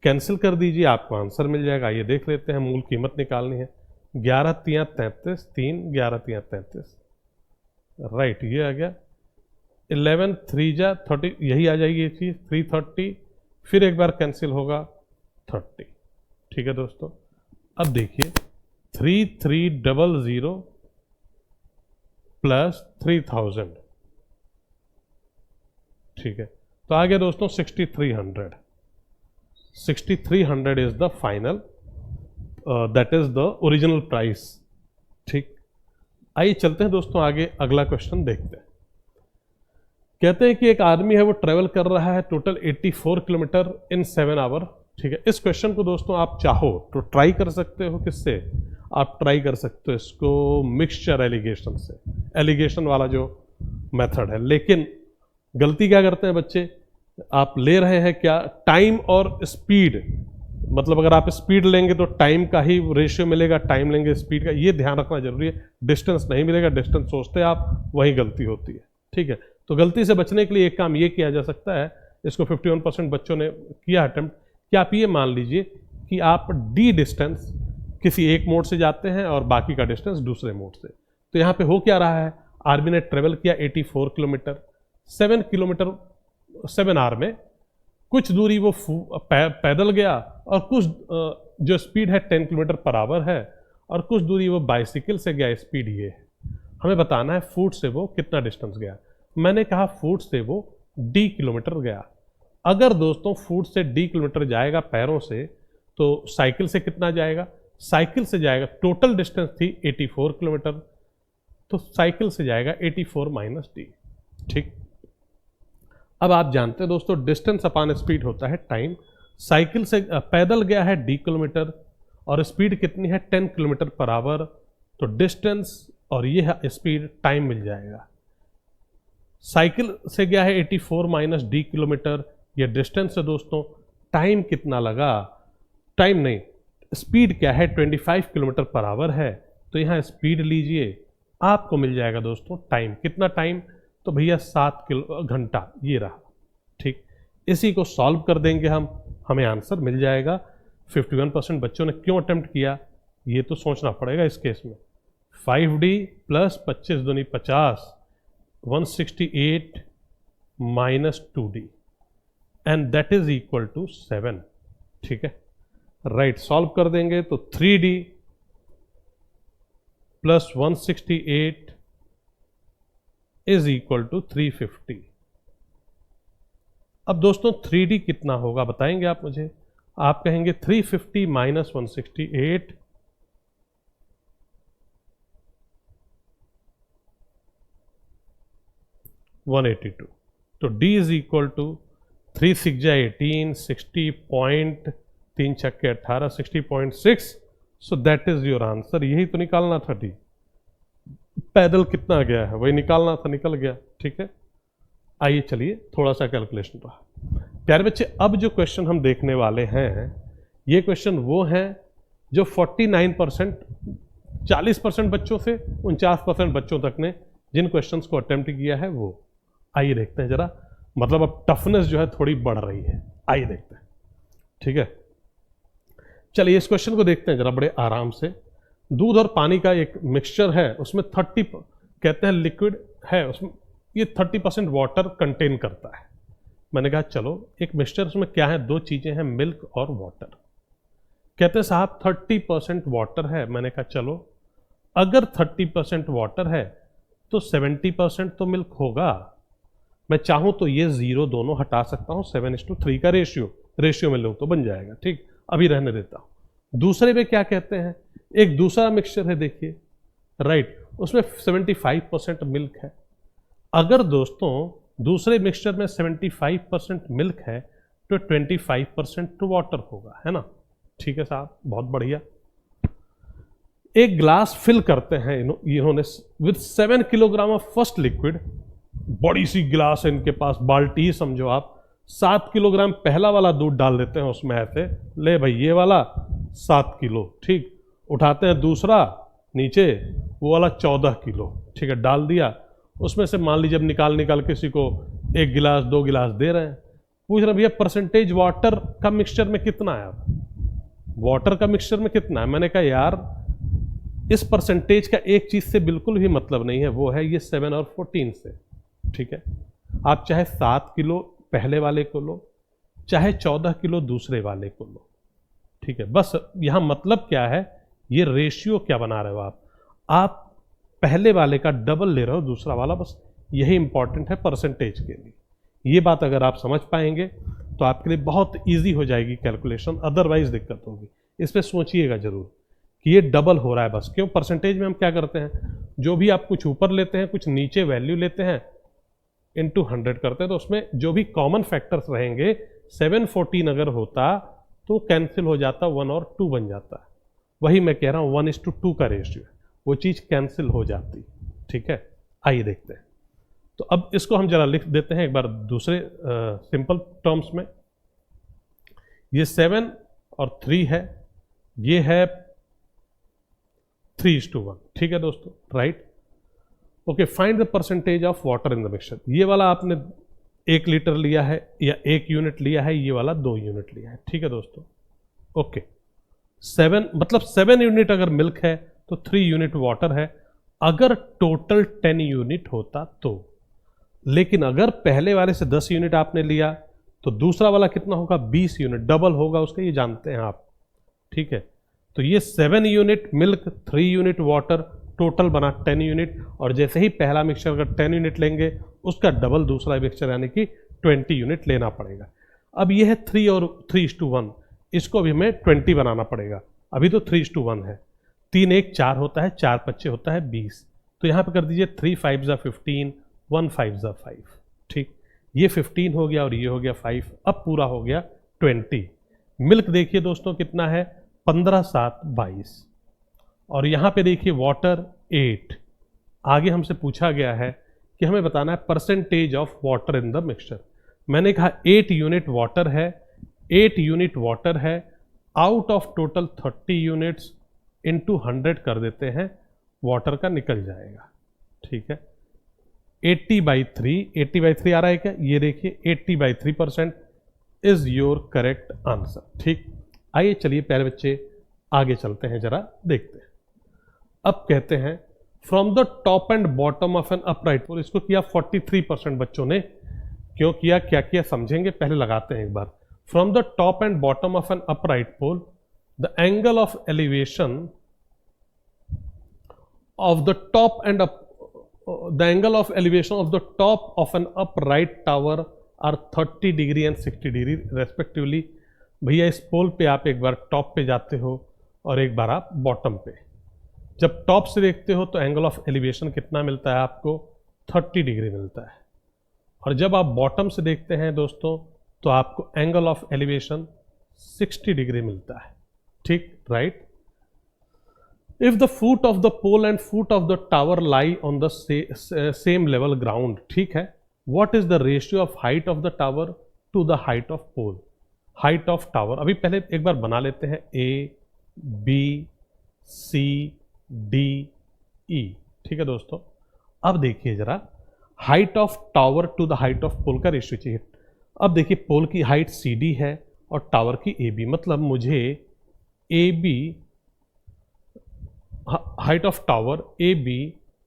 कैंसिल कर दीजिए, आपको आंसर मिल जाएगा। ये देख लेते हैं, मूल कीमत निकालनी है, 11 × 3 = 33, 3 11 × 3 = 33, राइट। ये आ गया 11 × 3 = 30, यही आ जाएगी ये चीज़, 330, फिर एक बार कैंसिल होगा 30। ठीक है दोस्तों, अब देखिए 3300 प्लस 3000, ठीक है, तो आ गया दोस्तों 6300। 6300 is the final, that is the original price. ठीक, आइए चलते हैं दोस्तों आगे, अगला क्वेश्चन देखते हैं। कहते हैं कि एक आदमी है, वो ट्रेवल कर रहा है टोटल 84 किलोमीटर इन 7 आवर। ठीक है, इस क्वेश्चन को दोस्तों आप चाहो तो ट्राई कर सकते हो, किससे आप ट्राई कर सकते हो इसको, मिक्सचर एलिगेशन से, एलिगेशन वाला जो मेथड है। लेकिन गलती क्या करते हैं बच्चे, आप ले रहे हैं क्या, टाइम और स्पीड, मतलब अगर आप स्पीड लेंगे तो टाइम का ही रेशियो मिलेगा, टाइम लेंगे स्पीड का, ये ध्यान रखना जरूरी है। डिस्टेंस नहीं मिलेगा, डिस्टेंस सोचते आप, वही गलती होती है। ठीक है, तो गलती से बचने के लिए एक काम ये किया जा सकता है, इसको 51% बच्चों ने किया अटेम्प्ट, कि आप ये मान लीजिए कि आप डी डिस्टेंस किसी एक मोड से जाते हैं और बाकी का डिस्टेंस दूसरे मोड से। तो यहाँ पे हो क्या रहा है, आर्मी ने ट्रेवल किया 84 किलोमीटर, 7 किलोमीटर 7 आवर में कुछ दूरी वो पैदल गया और कुछ जो स्पीड है 10 किलोमीटर पर आवर है और कुछ दूरी वो बाइसिकल से गया, स्पीड ये है। हमें बताना है फुट से वो कितना डिस्टेंस गया। मैंने कहा फुट से वो d किलोमीटर गया। अगर दोस्तों फुट से d किलोमीटर जाएगा पैरों से, तो साइकिल से कितना जाएगा? साइकिल से जाएगा, टोटल डिस्टेंस थी 84 किलोमीटर, तो साइकिल से जाएगा 84 माइनस d। ठीक, अब आप जानते हैं दोस्तों डिस्टेंस अपॉन स्पीड होता है टाइम। साइकिल से पैदल गया है d किलोमीटर और स्पीड कितनी है 10 किलोमीटर पर आवर, तो डिस्टेंस और ये है स्पीड, टाइम मिल जाएगा। साइकिल से गया है 84 माइनस d किलोमीटर, ये डिस्टेंस है दोस्तों। टाइम कितना लगा? टाइम नहीं, स्पीड क्या है 25 किलोमीटर पर आवर है, तो यहाँ स्पीड लीजिए, आपको मिल जाएगा दोस्तों टाइम। कितना टाइम? तो भैया 7 घंटा ये रहा। ठीक, इसी को सॉल्व कर देंगे हम, हमें आंसर मिल जाएगा। 51% बच्चों ने क्यों अटेम्प्ट किया ये तो सोचना पड़ेगा इस केस में। 5d प्लस 25 दूनी 50, 168 minus 2d and that is equal to 7। ठीक है, राइट, सॉल्व कर देंगे तो 3d plus 168 is equal to 350। अब दोस्तों 3d कितना होगा बताएंगे आप मुझे? आप कहेंगे 350 माइनस 168, $182। तो d इज इक्वल टू 3 6 18, 60.3 छक्के 18, 60.6। सो दैट इज योर आंसर। यही तो निकालना था d। पैदल कितना गया है वही निकालना था, निकल गया। ठीक है, आइए चलिए थोड़ा सा कैलकुलेशन रहा। प्यारे बच्चे, अब जो क्वेश्चन हम देखने वाले हैं ये क्वेश्चन वो हैं जो 49%, 40% बच्चों से 49% बच्चों तक ने जिन क्वेश्चंस को अटेम्प्ट किया है वो। आइए देखते हैं जरा, मतलब अब टफनेस जो है थोड़ी बढ़ रही है। आइए देखते हैं। ठीक है, चलिए इस क्वेश्चन को देखते हैं जरा बड़े आराम से। दूध और पानी का एक मिक्सचर है, उसमें 30 कहते हैं लिक्विड है, उसमें ये 30% वाटर कंटेन करता है। मैंने कहा चलो एक मिक्सचर, उसमें क्या है, दो चीजें हैं, मिल्क और वाटर। कहते हैं साहब 30% वाटर है। मैंने कहा चलो अगर 30% वाटर है तो 70% तो मिल्क होगा। मैं चाहूं तो ये 0 दोनों हटा सकता हूं, 7:3 का रेशियो में लूं तो बन जाएगा। ठीक, अभी रहने देता हूं। दूसरे में क्या कहते हैं, एक दूसरा मिक्सचर है देखिए, राइट, उसमें 75% मिल्क है। अगर दोस्तों दूसरे मिक्सचर में 75% मिल्क है तो 25% वाटर होगा, है ना? ठीक है साहब, बहुत बढ़िया। एक ग्लास फिल करते हैं इन्होंने with 7 kilogram of first liquid. बड़ी सी ग्लास है इनके पास, बाल्टी ही समझो आप। 7 किलोग्राम पहला वाला दूध डाल देते हैं उसमें, ऐसे ले भाई ये वाला 7 किलो। ठीक, उठाते हैं दूसरा नीचे, वो वाला 14 किलो। ठीक है, डाल दिया उसमें से। मान लीजिए अब निकाल किसी को 1 गिलास 2 गिलास दे रहे हैं, पूछ रहे भैया परसेंटेज वाटर का मिक्सचर में कितना है, वाटर का मिक्सचर में कितना है। मैंने कहा यार इस परसेंटेज का एक चीज से बिल्कुल भी मतलब नहीं है, वो है ये 7 और 14 से। ठीक है, आप चाहे 7 किलो पहले वाले को लो, चाहे 14 किलो दूसरे वाले को लो। ठीक है, बस यहां मतलब क्या है, ये रेशियो क्या बना रहे हो आप पहले वाले का डबल ले रहे हो दूसरा वाला, बस यही इंपॉर्टेंट है परसेंटेज के लिए। ये बात अगर आप समझ पाएंगे तो आपके लिए बहुत इजी हो जाएगी कैलकुलेशन, अदरवाइज दिक्कत होगी। इस पर सोचिएगा जरूर कि ये डबल हो रहा है बस। क्यों? परसेंटेज में हम क्या करते हैं, जो भी आप कुछ ऊपर लेते हैं कुछ नीचे वैल्यू लेते हैं, इंटू 100 करते हैं, तो उसमें जो भी कॉमन फैक्टर्स रहेंगे, 714 अगर होता तो कैंसिल हो जाता, 1 और 2 बन जाता। वही मैं कह रहा हूँ 1:2 का रेशियो है, वो चीज़ कैंसिल हो जाती। ठीक है, आइए देखते हैं। तो अब इसको हम जरा लिख देते हैं एक बार दूसरे सिंपल टर्म्स में। ये 7 और 3 है, ये है 3:1। ठीक है दोस्तों, right. Okay, find the percentage of water in the mixture. ये वाला आपने 1 लीटर लिया है या 1 यूनिट लिया है, ये वाला 2 यूनिट लिया है। ठीक है दोस्तों, ओके। 7 मतलब 7 यूनिट अगर मिल्क है तो 3 यूनिट वाटर है। अगर टोटल 10 यूनिट होता तो लेकिन अगर पहले वाले से 10 यूनिट आपने लिया तो दूसरा वाला कितना होगा, 20 यूनिट, डबल होगा उसका, ये जानते हैं आप, ठीक है। तो ये 7 unit milk, 3 unit water, total बना 10 यूनिट। और जैसे ही पहला मिक्सचर अगर 10 यूनिट लेंगे उसका डबल दूसरा मिक्सचर यानी कि 20 यूनिट लेना पड़ेगा। अब ये है 3 और 3:1, इसको भी हमें 20 बनाना पड़ेगा। अभी तो 3:1 है, 3 1 4 होता है, 4 5 होता है 20। तो यहाँ पे कर दीजिए 3 5 ज़ा 15, 1 5 ज़ा 5, ठीक। ये 15 हो गया और ये हो गया 5, अब पूरा हो गया 20। मिल्क देखिए दोस्तों कितना है, 15 7 22। और यहाँ पे देखिए वाटर 8। आगे हमसे पूछा गया है कि हमें बताना है percentage of water in the mixture. मैंने कहा 8 यूनिट वाटर है, 8 यूनिट वाटर है, out of total 30 units into 100 कर देते हैं, वाटर का निकल जाएगा, ठीक है। 80/3, 80/3 आ रहा है क्या, ये देखिए 80/3% इज योर करेक्ट आंसर, ठीक। आइए चलिए प्यारे बच्चे आगे चलते हैं, जरा देखते हैं। अब कहते हैं from the top and bottom of an upright pole, इसको किया 43% बच्चों ने। क्यों किया, क्या किया समझेंगे, पहले लगाते हैं एक बार। From the top and bottom of an upright pole the angle of elevation of the top and the angle of elevation of the top of an upright tower are 30 degree and 60 degree respectively. भैया इस पोल पे आप एक बार top पे जाते हो और एक बार आप बॉटम पे। जब टॉप से देखते हो तो एंगल ऑफ एलिवेशन कितना मिलता है आपको, 30 डिग्री मिलता है। और जब आप बॉटम से देखते हैं दोस्तों तो आपको एंगल ऑफ एलिवेशन 60 डिग्री मिलता है, ठीक, right. If the foot of the pole and foot of the tower lie on the same level ground, ठीक है, what is the ratio of height of the tower to the height of pole? Height of tower, अभी पहले एक बार बना लेते हैं, A, B, C, D, E, ठीक है दोस्तों। अब देखिए जरा, height of tower to the height of pole का रेशियो चाहिए। अब देखिए पोल की हाइट CD है और टावर की AB, मतलब मुझे AB height of tower AB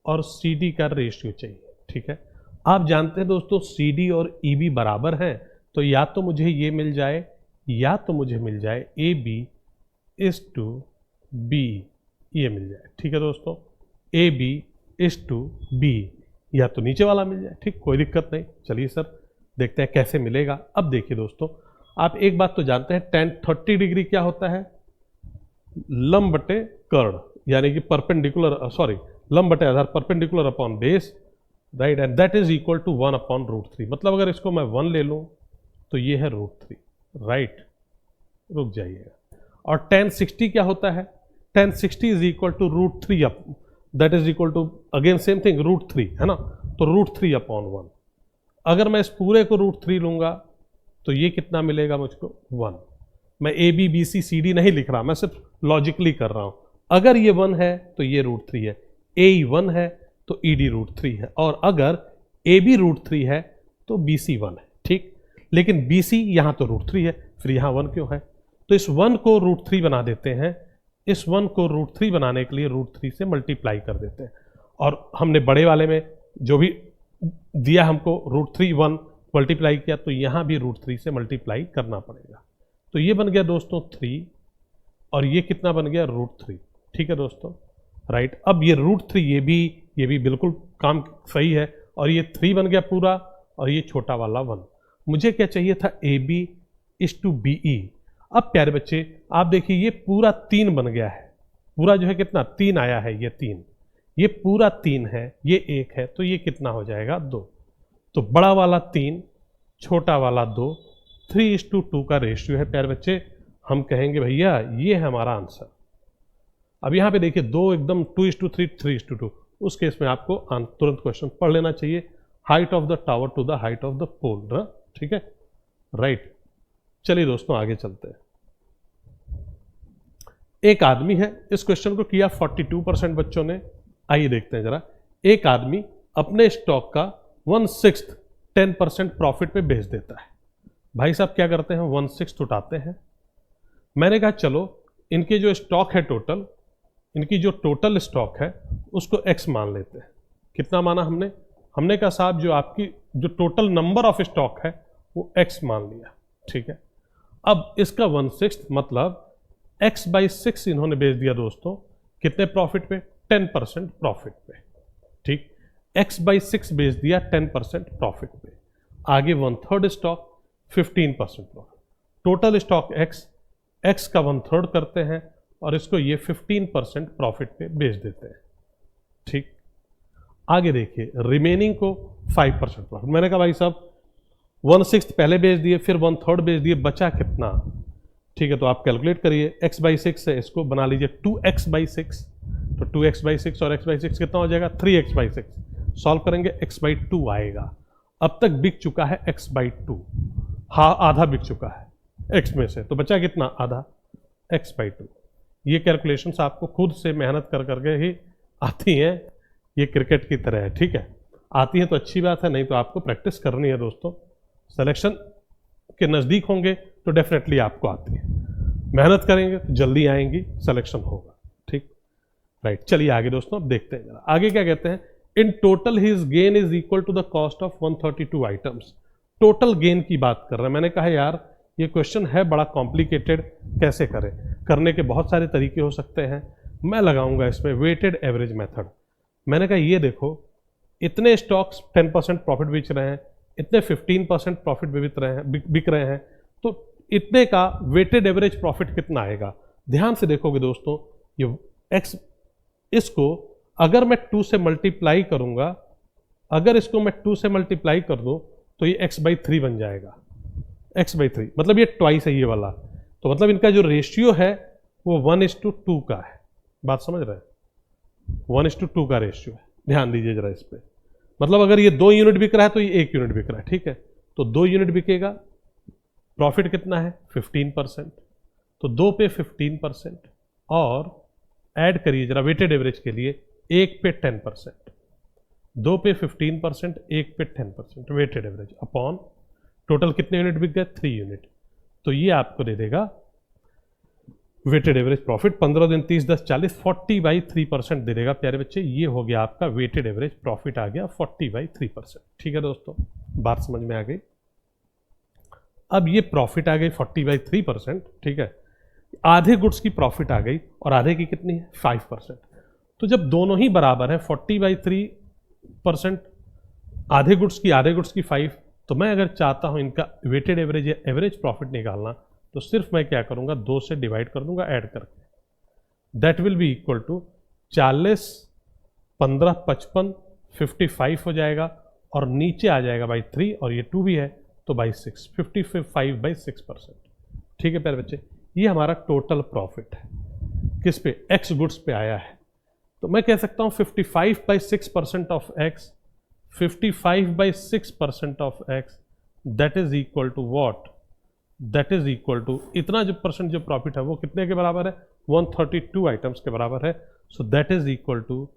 और CD का रेशियो चाहिए, ठीक है। आप जानते हैं दोस्तों CD और EB बराबर हैं, तो या तो मुझे ये मिल जाए या तो मुझे मिल जाए AB/B, ये मिल जाए, ठीक है दोस्तों। AB/B, या तो नीचे वाला मिल जाए, ठीक, कोई दिक्कत नहीं। चलिए सर देखते हैं कैसे मिलेगा। अब देखिए दोस्तों, आप एक बात तो जानते हैं, tan 30 डिग्री क्या होता है, लंब बटे कर्ण, यानी कि परपेंडिकुलर, लंब बटे आधार, perpendicular upon base, right, and that is equal to 1/√3। मतलब अगर इसको मैं 1 ले लूं तो ये है √3, राइट, रुक जाइएगा। और tan 60 क्या होता है, tan 60 is equal to √3, that is equal to again same thing √3, है ना, तो √3/1। अगर मैं इस पूरे को √3 लूंगा तो ये कितना मिलेगा मुझको, 1। मैं ABBCCD नहीं लिख रहा, मैं सिर्फ लॉजिकली कर रहा हूं। अगर ये 1 है तो ये √3 है, AE 1 है तो ED √3 है, और अगर AB √3 है तो BC 1 है, ठीक। लेकिन BC यहाँ तो √3 है, फिर यहाँ 1 क्यों है, तो इस 1 को √3 बना देते हैं। इस 1 को √3 बनाने के लिए √3 से मल्टीप्लाई कर देते हैं। और हमने बड़े वाले में जो भी दिया हमको √3 1 मल्टीप्लाई किया, तो यहाँ भी √3 से मल्टीप्लाई करना पड़ेगा। तो ये बन गया दोस्तों 3, और ये कितना बन गया, √3, ठीक है दोस्तों, राइट। अब ये √3 ये भी बिल्कुल काम सही है, और ये 3 बन गया पूरा, और ये छोटा वाला 1। मुझे क्या चाहिए था, AB/BE। अब प्यारे बच्चे आप देखिए, ये पूरा 3 बन गया है, पूरा जो है कितना 3 आया है, ये 3, ये पूरा 3 है, ये 1 है, तो ये कितना हो जाएगा, 2। तो बड़ा वाला 3, छोटा वाला 2, 3:2 का रेशियो है प्यारे बच्चे। हम कहेंगे भैया ये है हमारा आंसर। अब यहाँ पे देखिए 2 एकदम 2:3, 3:2, उस केस में आपको तुरंत क्वेश्चन पढ़ लेना चाहिए, height of the tower to the height of the pole, ठीक है, राइट। चलिए दोस्तों आगे चलते हैं। एक आदमी है, इस क्वेश्चन को किया 42% बच्चों ने। आइए देखते हैं जरा। एक आदमी अपने स्टॉक का 1/6 10% प्रॉफिट पे बेच देता है। भाई साहब क्या करते हैं, 1/6 उठाते हैं। मैंने कहा चलो इनके जो स्टॉक है टोटल, इनकी जो टोटल स्टॉक है उसको X मान लेते हैं। कितना माना हमने कहा साहब जो आपकी जो टोटल नंबर ऑफ स्टॉक है वो x मान लिया, ठीक है। अब इसका 1/6 मतलब x/6 इन्होंने बेच दिया दोस्तों, कितने प्रॉफिट पे? 10% प्रॉफिट पे, ठीक। x/6 बेच दिया 10% प्रॉफिट पे। आगे 1/3 stock 15% profit. Total stock x का 1/3 करते हैं और इसको ये 15% प्रॉफिट पे बेच देते हैं, ठीक। आगे देखिए रिमेनिंग को 5% प्रॉफिट। मैंने कहा भाई साहब 1/6 पहले बेच दिए, फिर 1/3 बेच दिए, बचा कितना? ठीक है, तो आप कैलकुलेट करिए, x/6 से इसको बना लीजिए 2x/6, तो 2x/6 और x/6 कितना हो जाएगा? 3x/6। सॉल्व करेंगे x/2 आएगा। अब तक बिक चुका है x/2, हाँ आधा बिक चुका है x में से, तो बचा कितना? आधा, x/2। ये कैलकुलेशंस आपको खुद से मेहनत कर करके ही आती हैं, ये क्रिकेट की तरह है, ठीक है। आती है तो अच्छी बात है, नहीं तो आपको प्रैक्टिस करनी है दोस्तों। सिलेक्शन के नज़दीक होंगे तो डेफिनेटली आपको आती है, मेहनत करेंगे तो जल्दी आएंगी, सिलेक्शन होगा, ठीक। राइट, चलिए आगे दोस्तों अब देखते हैं जरा आगे क्या कहते हैं। In total his gain is equal to the cost of 132 items. Total gain की बात कर रहे हैं। मैंने कहा यार ये क्वेश्चन है बड़ा कॉम्प्लिकेटेड, कैसे करें? करने के बहुत सारे तरीके हो सकते हैं, मैं लगाऊंगा इसमें वेटेड एवरेज मेथड। मैंने कहा ये देखो, इतने स्टॉक्स 10% प्रॉफिट बेच रहे हैं, इतने 15% प्रॉफिट बिक रहे हैं, तो इतने का वेटेड एवरेज प्रॉफिट कितना आएगा? ध्यान से देखोगे दोस्तों, ये x, इसको अगर मैं 2 से मल्टीप्लाई करूंगा, अगर इसको मैं 2 से मल्टीप्लाई कर दूं तो ये x/3 बन जाएगा। x/3 मतलब ये ट्वाइस है ये वाला, तो मतलब इनका जो रेशियो है वो 1:2 का है। बात समझ रहे हैं? 1:2 का रेशियो है, ध्यान दीजिए जरा इस पे। मतलब अगर ये 2 यूनिट बिक रहा है तो ये 1 यूनिट बिक रहा है, ठीक है। तो 2 यूनिट बिकेगा, प्रॉफिट कितना है? 15%, तो 2 पे 15% और ऐड करिए जरा वेटेड एवरेज के लिए, 1 पे 10%, 2 पे 15%, 1 पे 10% वेटेड एवरेज अपॉन टोटल कितने यूनिट बिक गए? 3 यूनिट। तो ये आपको दे देगा वेटेड एवरेज प्रॉफिट 15 दिन 30 10 40 40/3% दे देगा प्यारे बच्चे। ये हो गया आपका वेटेड एवरेज प्रॉफिट आ गया 40/3%, ठीक है दोस्तों, बात समझ में आ गई। अब ये प्रॉफिट आ गई 40/3%, ठीक है। आधे गुड्स की प्रॉफिट आ गई और आधे की कितनी है? 5%। तो जब दोनों ही बराबर है 40/3%, आधे गुड्स की 5, तो मैं अगर चाहता हूं इनका वेटेड एवरेज या एवरेज प्रॉफिट निकालना, तो सिर्फ मैं क्या करूंगा? 2 से डिवाइड कर दूंगा ऐड करके। That will be equal to 40 15 55 55 हो जाएगा और नीचे आ जाएगा बाई 3 और ये 2 भी है तो बाई 6, 55/6%, ठीक है प्यारे बच्चे। ये हमारा टोटल प्रॉफिट है, किस पे? एक्स गुड्स पे आया है। तो मैं कह सकता हूं 55/6% ऑफ एक्स, 55/6% ऑफ एक्स that is equal to what? That is equal to इतना जो परसेंट जो प्रॉफिट है वो कितने के बराबर है? 132 आइटम्स के बराबर है। So that is equal to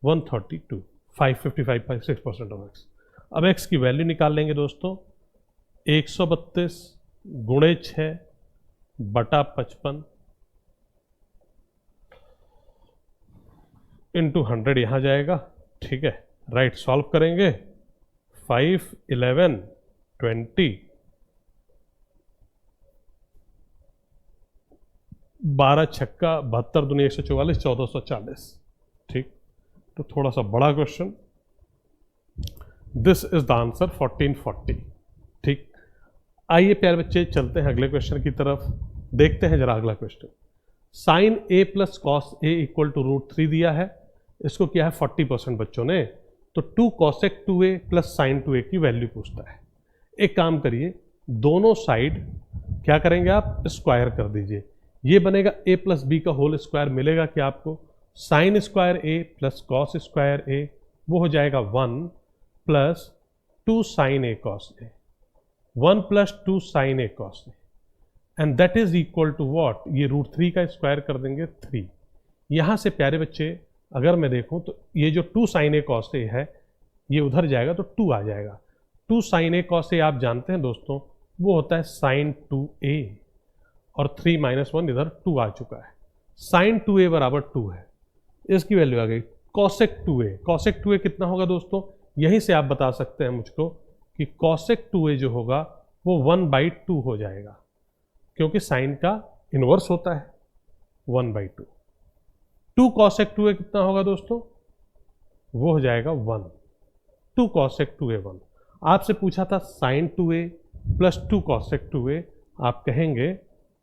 132, 55/6% of एक्स। अब एक्स की वैल्यू निकाल लेंगे दोस्तों, 132 गुणे 6 बटा 55 इंटू 100 यहां जाएगा, ठीक है। राइट, सॉल्व करेंगे 5 11 20 12 छक्का 72 दूनी 144 1440, ठीक। तो थोड़ा सा बड़ा question, this is the answer 1440, ठीक। आइए प्यारे बच्चे चलते हैं अगले क्वेश्चन की तरफ, देखते हैं जरा अगला question. Sine a plus cos a equal to √3 दिया है, इसको किया है 40% बच्चों ने, तो 2 cosec 2a plus sign 2a की वैल्यू पूछता है। एक काम करिए, दोनों साइड क्या करेंगे आप? स्क्वायर कर दीजिए, ये बनेगा a प्लस बी का होल स्क्वायर, मिलेगा क्या आपको? Sine square a plus cos square a, वो हो जाएगा 1 plus 2 sine a cos a, 1 plus 2 sine a cos a, and that is equal to what? ये √3 का स्क्वायर कर देंगे 3। यहां से प्यारे बच्चे अगर मैं देखूं तो ये जो 2 साइन a कॉस a है ये उधर जाएगा तो 2 आ जाएगा। 2 साइन a कॉस a आप जानते हैं दोस्तों, वो होता है साइन 2a, और 3 - 1 इधर 2 आ चुका है। साइन 2a बराबर 2 है, इसकी वैल्यू आ गई। कॉसेक 2a, कॉसेक 2a कितना होगा दोस्तों? यहीं से आप बता सकते हैं मुझको कि cosec 2a जो होगा वो 1/2 हो जाएगा, क्योंकि साइन का इनवर्स होता है 1/2। 2 cosec 2a कितना होगा दोस्तों? वो हो जाएगा 1। 2 cosec 2a 1। आपसे पूछा था sin 2a plus 2 cosec 2a, आप कहेंगे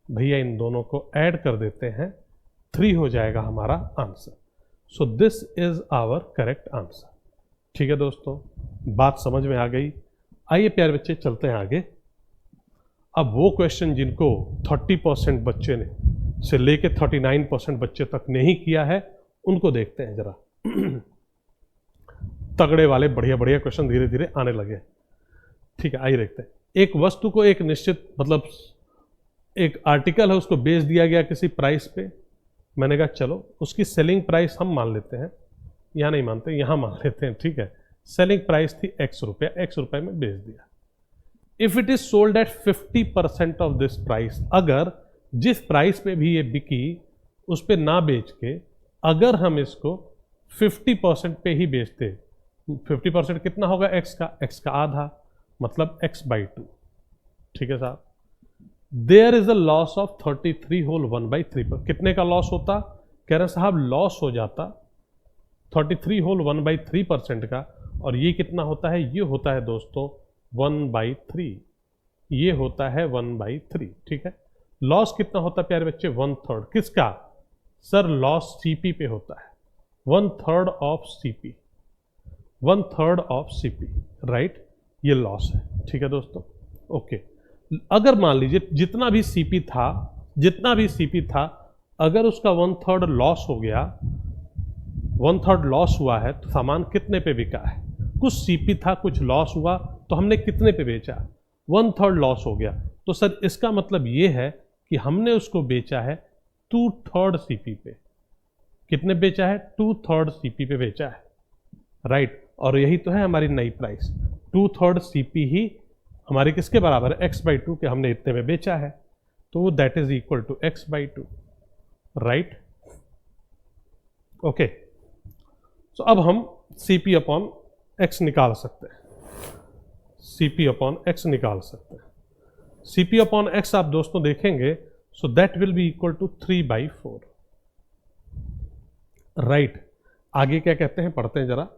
भैया इन दोनों को ऐड कर देते हैं, 3 हो जाएगा हमारा answer. So this is our correct answer. ठीक है दोस्तों, बात समझ में आ गई। आइए प्यारे बच्चे चलते हैं आगे। अब वो क्वेश्चन जिनको 30% बच्चे ने से लेके 39% बच्चे तक नहीं किया है, उनको देखते हैं जरा। तगड़े वाले बढ़िया बढ़िया क्वेश्चन धीरे धीरे आने लगे। ठीक है, आइए देखते हैं। एक वस्तु को एक निश्चित मतलब एक आर्टिकल है, उसको बेच दिया गया किसी प्राइस पे। मैंने कहा चलो उसकी सेलिंग प्राइस हम मान लेते हैं, यहाँ नहीं मानते, यहाँ मान लेते हैं। ठीक है, सेलिंग प्राइस थी x रुपया, x रुपये में बेच दिया। If it is sold at 50% of this price, अगर जिस प्राइस पे भी ये बिकी उस पे ना बेच के अगर हम इसको 50% पे ही बेचते, 50% कितना होगा x का? x का आधा, मतलब x/2। ठीक है साहब। There is a loss of 33 whole 1/3 पर। कितने का लॉस होता? कह रहे साहब लॉस हो जाता 33 होल 1/3% का, और ये कितना होता है? ये होता है दोस्तों 1/3, ये होता है 1/3। ठीक है, लॉस कितना होता है प्यारे बच्चे? 1/3। किसका? सर लॉस सीपी पे होता है, 1/3 of CP, 1/3 of CP, right, ये लॉस है। ठीक है दोस्तों, ओके। अगर मान लीजिए जितना भी सीपी था, अगर उसका 1/3 लॉस हो गया, 1/3 लॉस हुआ है, तो सामान कितने पे बिका है? कुछ सीपी था, कुछ लॉस हुआ, तो हमने कितने पे बेचा? 1/3 लॉस हो गया। तो सर इसका मतलब ये है कि हमने उसको बेचा है 2/3 सीपी पे। कितने बेचा है? 2/3 सीपी पे बेचा है, राइट। और यही तो है हमारी नई प्राइस, 2/3 सीपी ही हमारे किसके बराबर है? x/2 के। हमने इतने में बेचा है, तो that is equal to x/2, right, okay. तो अब हम CP अपॉन x निकाल सकते हैं, CP अपॉन x निकाल सकते हैं। CP अपॉन x आप दोस्तों देखेंगे, so that will be equal to 3/4, right. आगे क्या कहते हैं पढ़ते हैं जरा।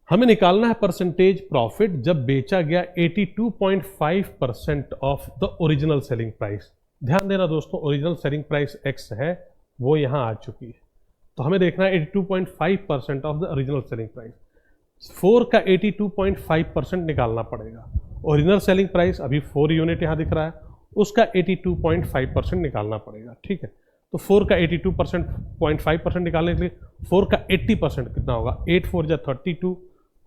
हमें निकालना है परसेंटेज प्रॉफिट जब बेचा गया 82.5% of the original selling price. ध्यान देना दोस्तों, ओरिजिनल सेलिंग प्राइस x है, वो यहां आ चुकी है, तो हमें देखना है 82.5% of the original selling price. 4 का 82.5% निकालना पड़ेगा। ओरिजिनल सेलिंग प्राइस अभी 4 यूनिट यहां दिख रहा है, उसका 82.5% निकालना पड़ेगा। ठीक है, तो 4 का 82.5% निकालने के लिए 4 का 80% कितना होगा? 8 4 जा 32,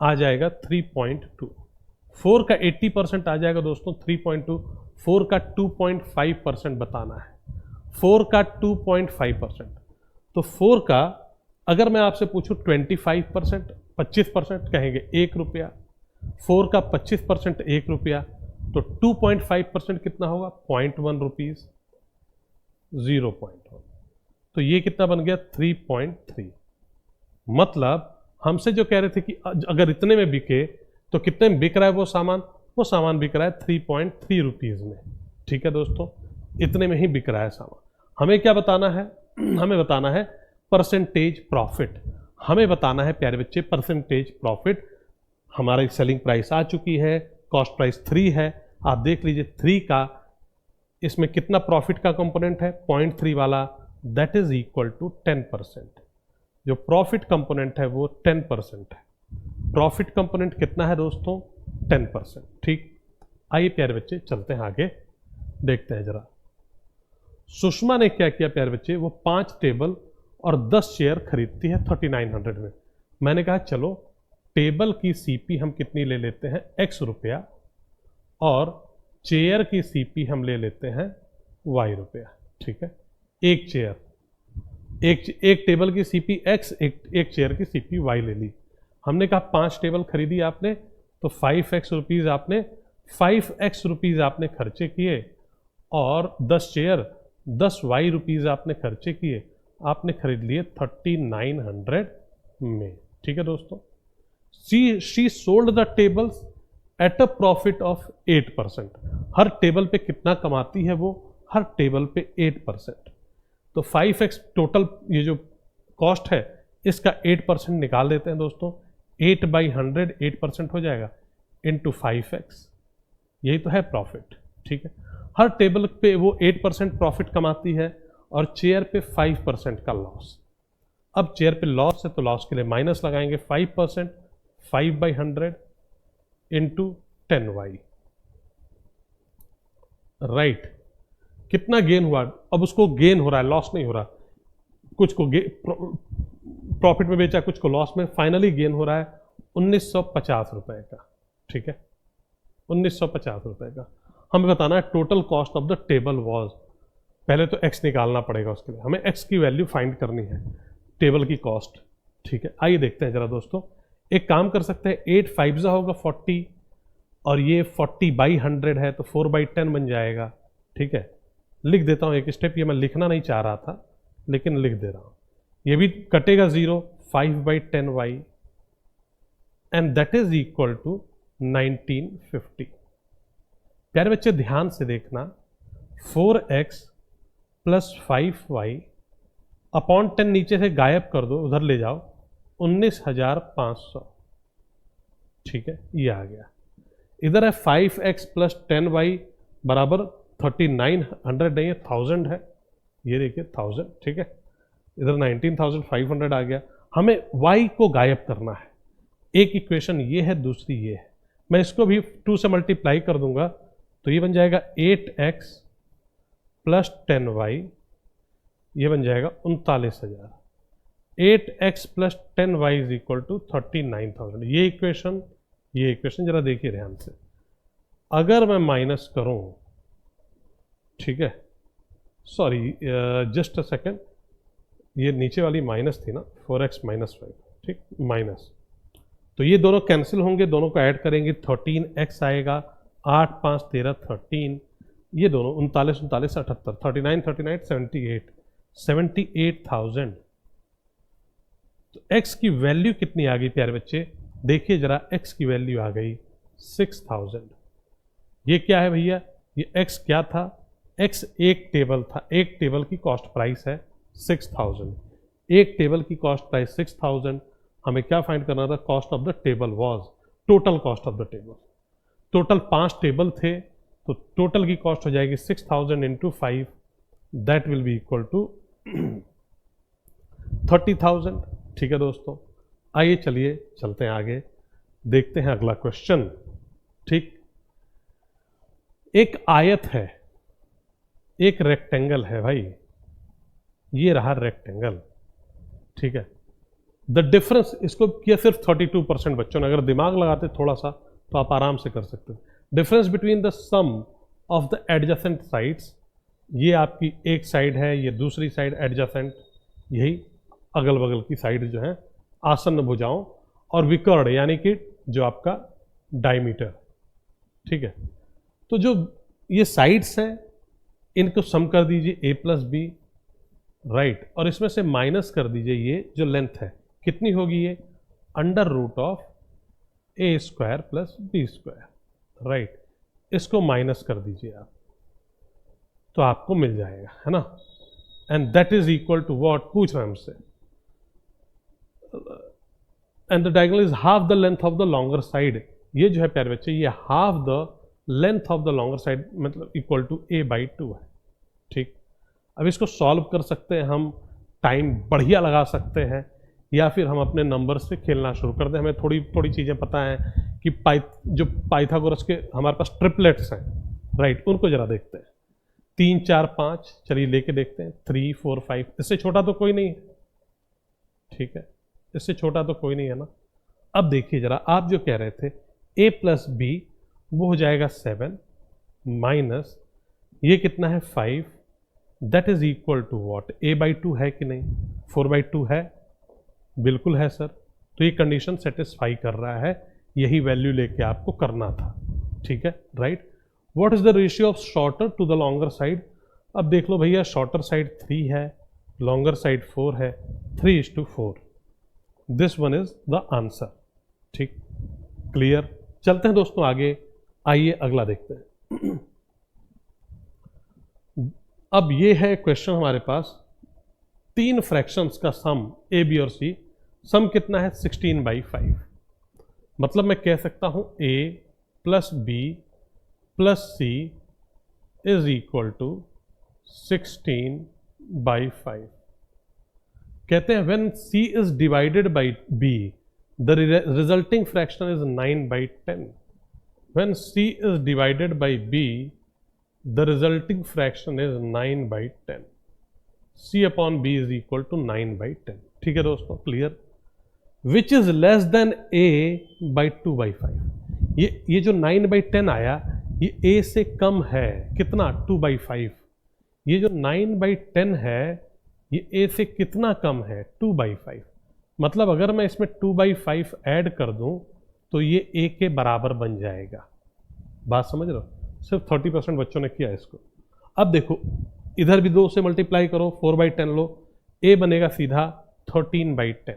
आ जाएगा 3.2। 4 का 80% आ जाएगा दोस्तों 3.2। 4 का 2.5% बताना है, 4 का 2.5%। तो 4 का अगर मैं आपसे पूछूं 25%, 25% कहेंगे 1 रुपया। 4 का 25% 1 रुपया, तो 2.5% कितना होगा? 0.1 रुपीज, 0.1। तो ये कितना बन गया? 3.3। मतलब हमसे जो कह रहे थे कि अगर इतने में बिके तो कितने में बिक रहा है वो सामान बिक रहा है 3.3 रुपीज में। ठीक है दोस्तों, इतने में ही बिक रहा है सामान। हमें क्या बताना है? हमें बताना है परसेंटेज प्रॉफिट। हमें बताना है प्यारे बच्चे परसेंटेज प्रॉफिट। हमारी सेलिंग प्राइस आ चुकी है, कॉस्ट प्राइस 3 है। आप देख लीजिए 3 का इसमें कितना प्रॉफिट का कंपोनेंट है? 0.3 वाला, दैट इज इक्वल टू 10%। जो प्रॉफिट कंपोनेंट है वो 10% है। प्रॉफिट कंपोनेंट कितना है दोस्तों? 10%। ठीक, आइए प्यारे बच्चे चलते हैं आगे, देखते हैं जरा। सुषमा ने क्या किया प्यारे बच्चे? वो 5 टेबल और 10 चेयर खरीदती है 3900 में। मैंने कहा चलो टेबल की सीपी हम कितनी ले लेते हैं? x रुपया, और चेयर की सीपी हम ले लेते हैं y रुपया। ठीक है, एक चेयर, एक टेबल की सीपी x, एक चेयर की सीपी y ले ली। हमने कहा 5 टेबल खरीदी आपने, तो 5x रुपीज़ आपने खर्चे किए, और 10 चेयर 10 y रुपीज़ आपने खर्चे किए। आपने खरीद लिए 3900 में। ठीक है दोस्तों, she sold the tables at a profit of 8%। Her table पे कितना कमाती है वो? हर टेबल पे 8%। तो 5x टोटल ये जो कॉस्ट है इसका 8% निकाल देते हैं दोस्तों। 8/100 8% हो जाएगा इंटू 5x, यही तो है प्रॉफिट। ठीक है, हर टेबल पे वो 8% प्रॉफिट कमाती है और चेयर पे 5% का लॉस। अब चेयर पे लॉस है तो लॉस के लिए माइनस लगाएंगे 5%, 5/100 इंटू 10y। राइट, कितना गेन हुआ? अब उसको गेन हो रहा है, लॉस नहीं हो रहा। कुछ को प्रॉफिट में बेचा, कुछ को लॉस में, फाइनली गेन हो रहा है 1950 रुपए का। ठीक है, 1950 रुपए का। हमें बताना है total cost of the table was. पहले तो x निकालना पड़ेगा, उसके लिए हमें x की वैल्यू फाइंड करनी है, टेबल की कॉस्ट। ठीक है, आइए देखते हैं जरा दोस्तों। एक काम कर सकते हैं, 8 5 होगा 40 और ये 40/100 है तो 4/10 बन जाएगा। ठीक है, लिख देता हूँ एक स्टेप, ये मैं लिखना नहीं चाह रहा था लेकिन लिख दे रहा हूँ। ये भी कटेगा 0, 5/10y and that is equal to 1950। प्यारे बच्चे ध्यान से देखना, 4x प्लस 5y अपॉन 10 नीचे से गायब कर दो, उधर ले जाओ, 19,500। ठीक है, ये आ गया। इधर है 5x प्लस 10y बराबर 3900 नहीं है, 1000 है। ये देखिए 1000। ठीक है, इधर 19,500 आ गया। हमें y को गायब करना है। एक इक्वेशन ये है, दूसरी ये है। मैं इसको भी 2 से मल्टीप्लाई कर दूंगा तो ये बन जाएगा 8x प्लस 10y, ये बन जाएगा 39,000। 8x plus 10y is equal to 39,000। ये इक्वेशन जरा देखिए ध्यान से। अगर मैं माइनस करूं, ठीक है, सॉरी जस्ट अ सेकेंड, ये नीचे वाली माइनस थी ना, 4x माइनस 5। ठीक, माइनस, तो ये दोनों कैंसिल होंगे, दोनों को ऐड करेंगे, 13x आएगा, 8 5 13 13, ये दोनों 39 39 78, 39 39 78, 78,000। तो x की वैल्यू कितनी आ गई प्यारे बच्चे? देखिए जरा, x की वैल्यू आ गई 6,000। ये क्या है भैया? ये x क्या था? x एक टेबल था, एक टेबल की कॉस्ट प्राइस है 6,000। एक टेबल की कॉस्ट प्राइस 6,000। हमें क्या फाइंड करना था? Cost of the table was, total cost of the table. Total 5 table थे तो टोटल की कॉस्ट हो जाएगी 6,000 into 5, that will be equal to 30,000। ठीक है दोस्तों, आइए चलिए चलते हैं आगे, देखते हैं अगला क्वेश्चन। ठीक, एक आयत है, एक रेक्टेंगल है भाई, ये रहा रेक्टेंगल। ठीक है, द डिफरेंस, इसको किया सिर्फ 32% बच्चों ने, अगर दिमाग लगाते थोड़ा सा तो आप आराम से कर सकते हो। Difference between the sum of the adjacent sides, ये आपकी एक साइड है, ये दूसरी साइड एडजेसेंट, यही अगल बगल की साइड जो है आसन्न भुजाओं, और विकर्ण यानी कि जो आपका डायमीटर। ठीक है, तो जो ये साइड्स हैं इनको सम कर दीजिए a प्लस बी, राइट, और इसमें से माइनस कर दीजिए ये जो लेंथ है, कितनी होगी ये? Under root of a square plus B square, right. इसको माइनस कर दीजिए आप तो आपको मिल जाएगा, है ना। And that is equal to what पूछ रहे हैं हमसे, and the diagonal is half the length of the longer side. ये जो है प्यारे बच्चे, ये half the length of the longer side मतलब इक्वल टू a/2 है। ठीक, अब इसको सॉल्व कर सकते हैं हम, टाइम बढ़िया लगा सकते हैं, या फिर हम अपने नंबर से खेलना शुरू कर दें। हमें थोड़ी थोड़ी चीज़ें पता हैं कि जो पाइथागोरस के हमारे पास ट्रिपलेट्स हैं, राइट, उनको जरा देखते हैं। 3 4 5, चलिए लेके देखते हैं। 3 4 5, इससे छोटा तो कोई नहीं है। ठीक है, इससे छोटा तो कोई नहीं है ना। अब देखिए जरा, आप जो कह रहे थे a प्लस बी, वो हो जाएगा 7 माइनस ये कितना है 5, that is equal to what? a/2 है कि नहीं? 4/2 है, बिल्कुल है सर। तो ये कंडीशन सेटिस्फाई कर रहा है, यही वैल्यू लेके आपको करना था। ठीक है, right. What is the ratio of shorter to the longer side? अब देख लो भैया, शॉर्टर साइड 3 है, लॉन्गर साइड 4 है, 3:4। This one is the answer. ठीक, क्लियर? चलते हैं दोस्तों आगे, आइए अगला देखते हैं। अब ये है क्वेश्चन हमारे पास, 3 फ्रैक्शंस का सम ए बी और सी, सम कितना है 16/5। मतलब मैं कह सकता हूं a plus b plus c is equal to 16/5। कहते हैं when c is divided by b the resulting fraction is 9/10। When c is divided by b the resulting fraction is 9/10। c upon b is equal to 9/10। ठीक है दोस्तों, clear. Which is less than a by 2/5। ये जो 9/10 आया ये a से कम है, कितना 2/5। ये जो 9/10 है ये a से कितना कम है 2/5। मतलब अगर मैं इसमें 2/5 ऐड कर दूं तो ये a के बराबर बन जाएगा। बात समझ रहे हो? सिर्फ 30% बच्चों ने किया इसको। अब देखो इधर भी 2 से मल्टीप्लाई करो, 4/10 लो, a बनेगा सीधा 13/10।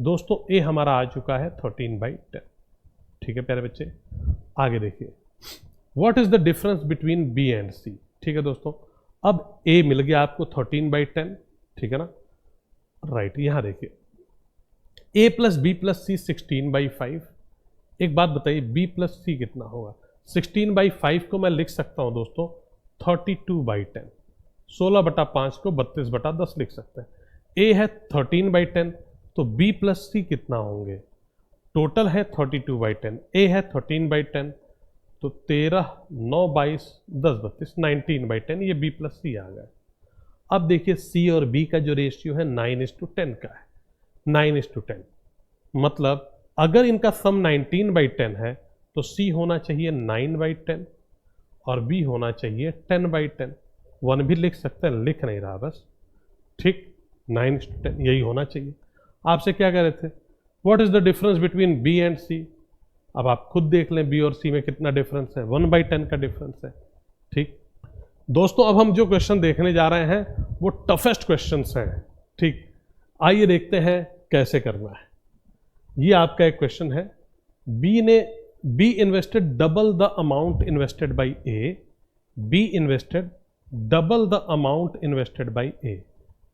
दोस्तों a हमारा आ चुका है 13/10। ठीक है प्यारे बच्चे, आगे देखिए, what is the difference between b and c। ठीक है दोस्तों, अब a मिल गया आपको 13/10, ठीक है ना, राइट। यहां देखिए a प्लस बी प्लस सी 16/5। एक बात बताइए b प्लस सी कितना होगा? 16/5 को मैं लिख सकता हूं दोस्तों 32/10। 16/5 को 32/10 लिख सकते हैं। a है 13/10 तो b प्लस सी कितना होंगे? टोटल है 32/10, a है 13/10 तो 13, 9, 22, 10, 32, 19/10, ये b प्लस सी आ गए। अब देखिए c और b का जो रेशियो है 9:10 का है, 9:10। मतलब अगर इनका सम 19/10 है तो c होना चाहिए 9/10 और b होना चाहिए 10/10। 1 भी लिख सकते हैं, लिख नहीं रहा बस, ठीक, 9:10 यही होना चाहिए। आपसे क्या कह रहे थे, what is the difference between b and c। अब आप खुद देख लें b और c में कितना डिफरेंस है, 1/10 का डिफरेंस है। ठीक दोस्तों, अब हम जो क्वेश्चन देखने जा रहे हैं वो टफेस्ट क्वेश्चंस हैं। ठीक, आइए देखते हैं कैसे करना है। ये आपका एक क्वेश्चन है, b invested double the amount invested by a, b invested double the amount invested by a।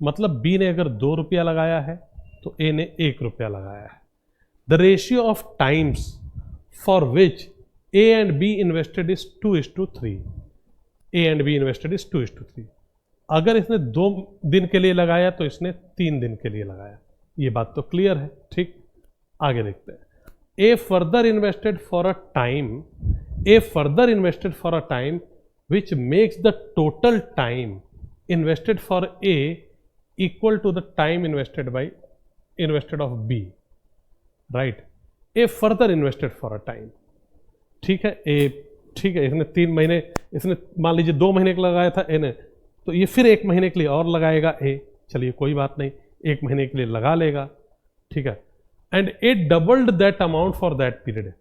मतलब b ने अगर 2 रुपया लगाया है तो a ने 1 रुपया लगाया है। The ratio of times for which a and b invested is 2:3। a and b invested is 2:3। अगर इसने 2 दिन के लिए लगाया तो इसने 3 दिन के लिए लगाया। ये बात तो क्लियर है। ठीक, आगे देखते हैं। a further invested for a time which makes the total time invested for a equal to the time invested of b, right। a further invested for a time, ठीक है। a ठीक है, इसने 3 महीने, इसने मान लीजिए 2 महीने का लगाया था a ने, तो ये फिर 1 महीने के लिए और लगाएगा a। चलिए कोई बात नहीं, 1 महीने के लिए लगा लेगा, ठीक है। And A doubled that amount for that period.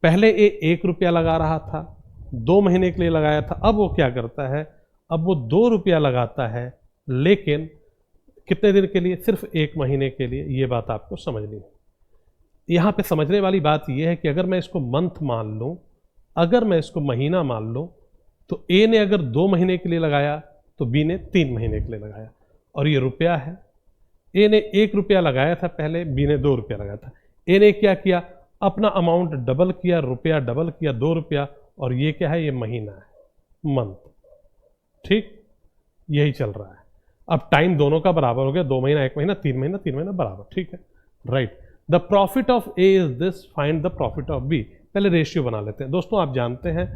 पहले ए 1 रुपया लगा रहा था, 2 महीने के लिए लगाया था, अब वो क्या करता है, अब वो 2 रुपया लगाता है, लेकिन कितने दिन के लिए? सिर्फ 1 महीने के लिए। ये बात आपको समझनी है। यहाँ पे समझने वाली बात यह है कि अगर मैं इसको मंथ मान लूँ, अगर मैं इसको महीना मान लूँ, तो ए ने अगर 2 महीने के लिए लगाया तो बी ने 3 महीने के लिए लगाया, और ये रुपया है। ए ने 1 रुपया लगाया था पहले, बी ने 2 रुपया लगाया था। ए ने क्या किया, अपना अमाउंट डबल किया, रुपया डबल किया, 2 रुपया, और ये क्या है, ये महीना है, मंथ। ठीक, यही चल रहा है। अब टाइम दोनों का बराबर हो गया, 2 महीना 1 महीना, 3 महीना 3 महीना बराबर, ठीक है, right. The profit of A is this, find the profit of B. पहले रेशियो बना लेते हैं। दोस्तों आप जानते हैं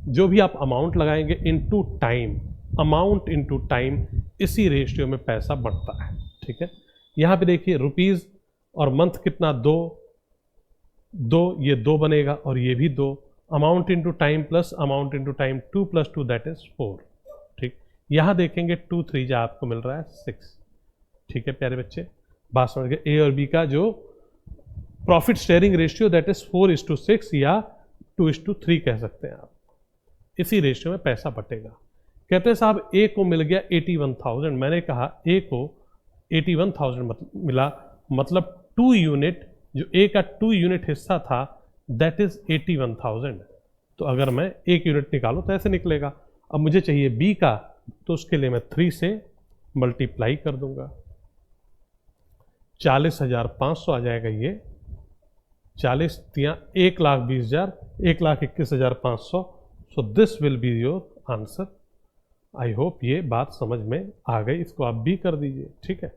जो भी आप अमाउंट लगाएंगे into time, amount into time, इसी रेशियो में पैसा बढ़ता है, ठीक है। यहाँ पे देखिए रुपीज और मंथ कितना, 2, ये 2 बनेगा और ये भी 2। Amount into time plus amount into time, 2 + 2 that is 4। ठीक, यहाँ देखेंगे 2 3 जा आपको मिल रहा है 6। ठीक है प्यारे बच्चे, बात समझ गए। ए और बी का जो profit sharing ratio that is 4:6 या 2:3 कह सकते हैं आप। इसी रेशियो में पैसा बटेगा। कहते हैं साहब ए को मिल गया 81,000। मैंने कहा ए को 81,000 मिला, मतलब 2 यूनिट, जो ए का 2 यूनिट हिस्सा था दैट इज 81,000। तो अगर मैं 1 यूनिट निकालूं तो ऐसे निकलेगा। अब मुझे चाहिए बी का, तो उसके लिए मैं 3 से मल्टीप्लाई कर दूंगा, 40,500 आ जाएगा ये, 40 तिया 1,20,000, 1,21,500। So this will be your answer. I hope ये बात समझ में आ गई। इसको आप भी कर दीजिए, ठीक है,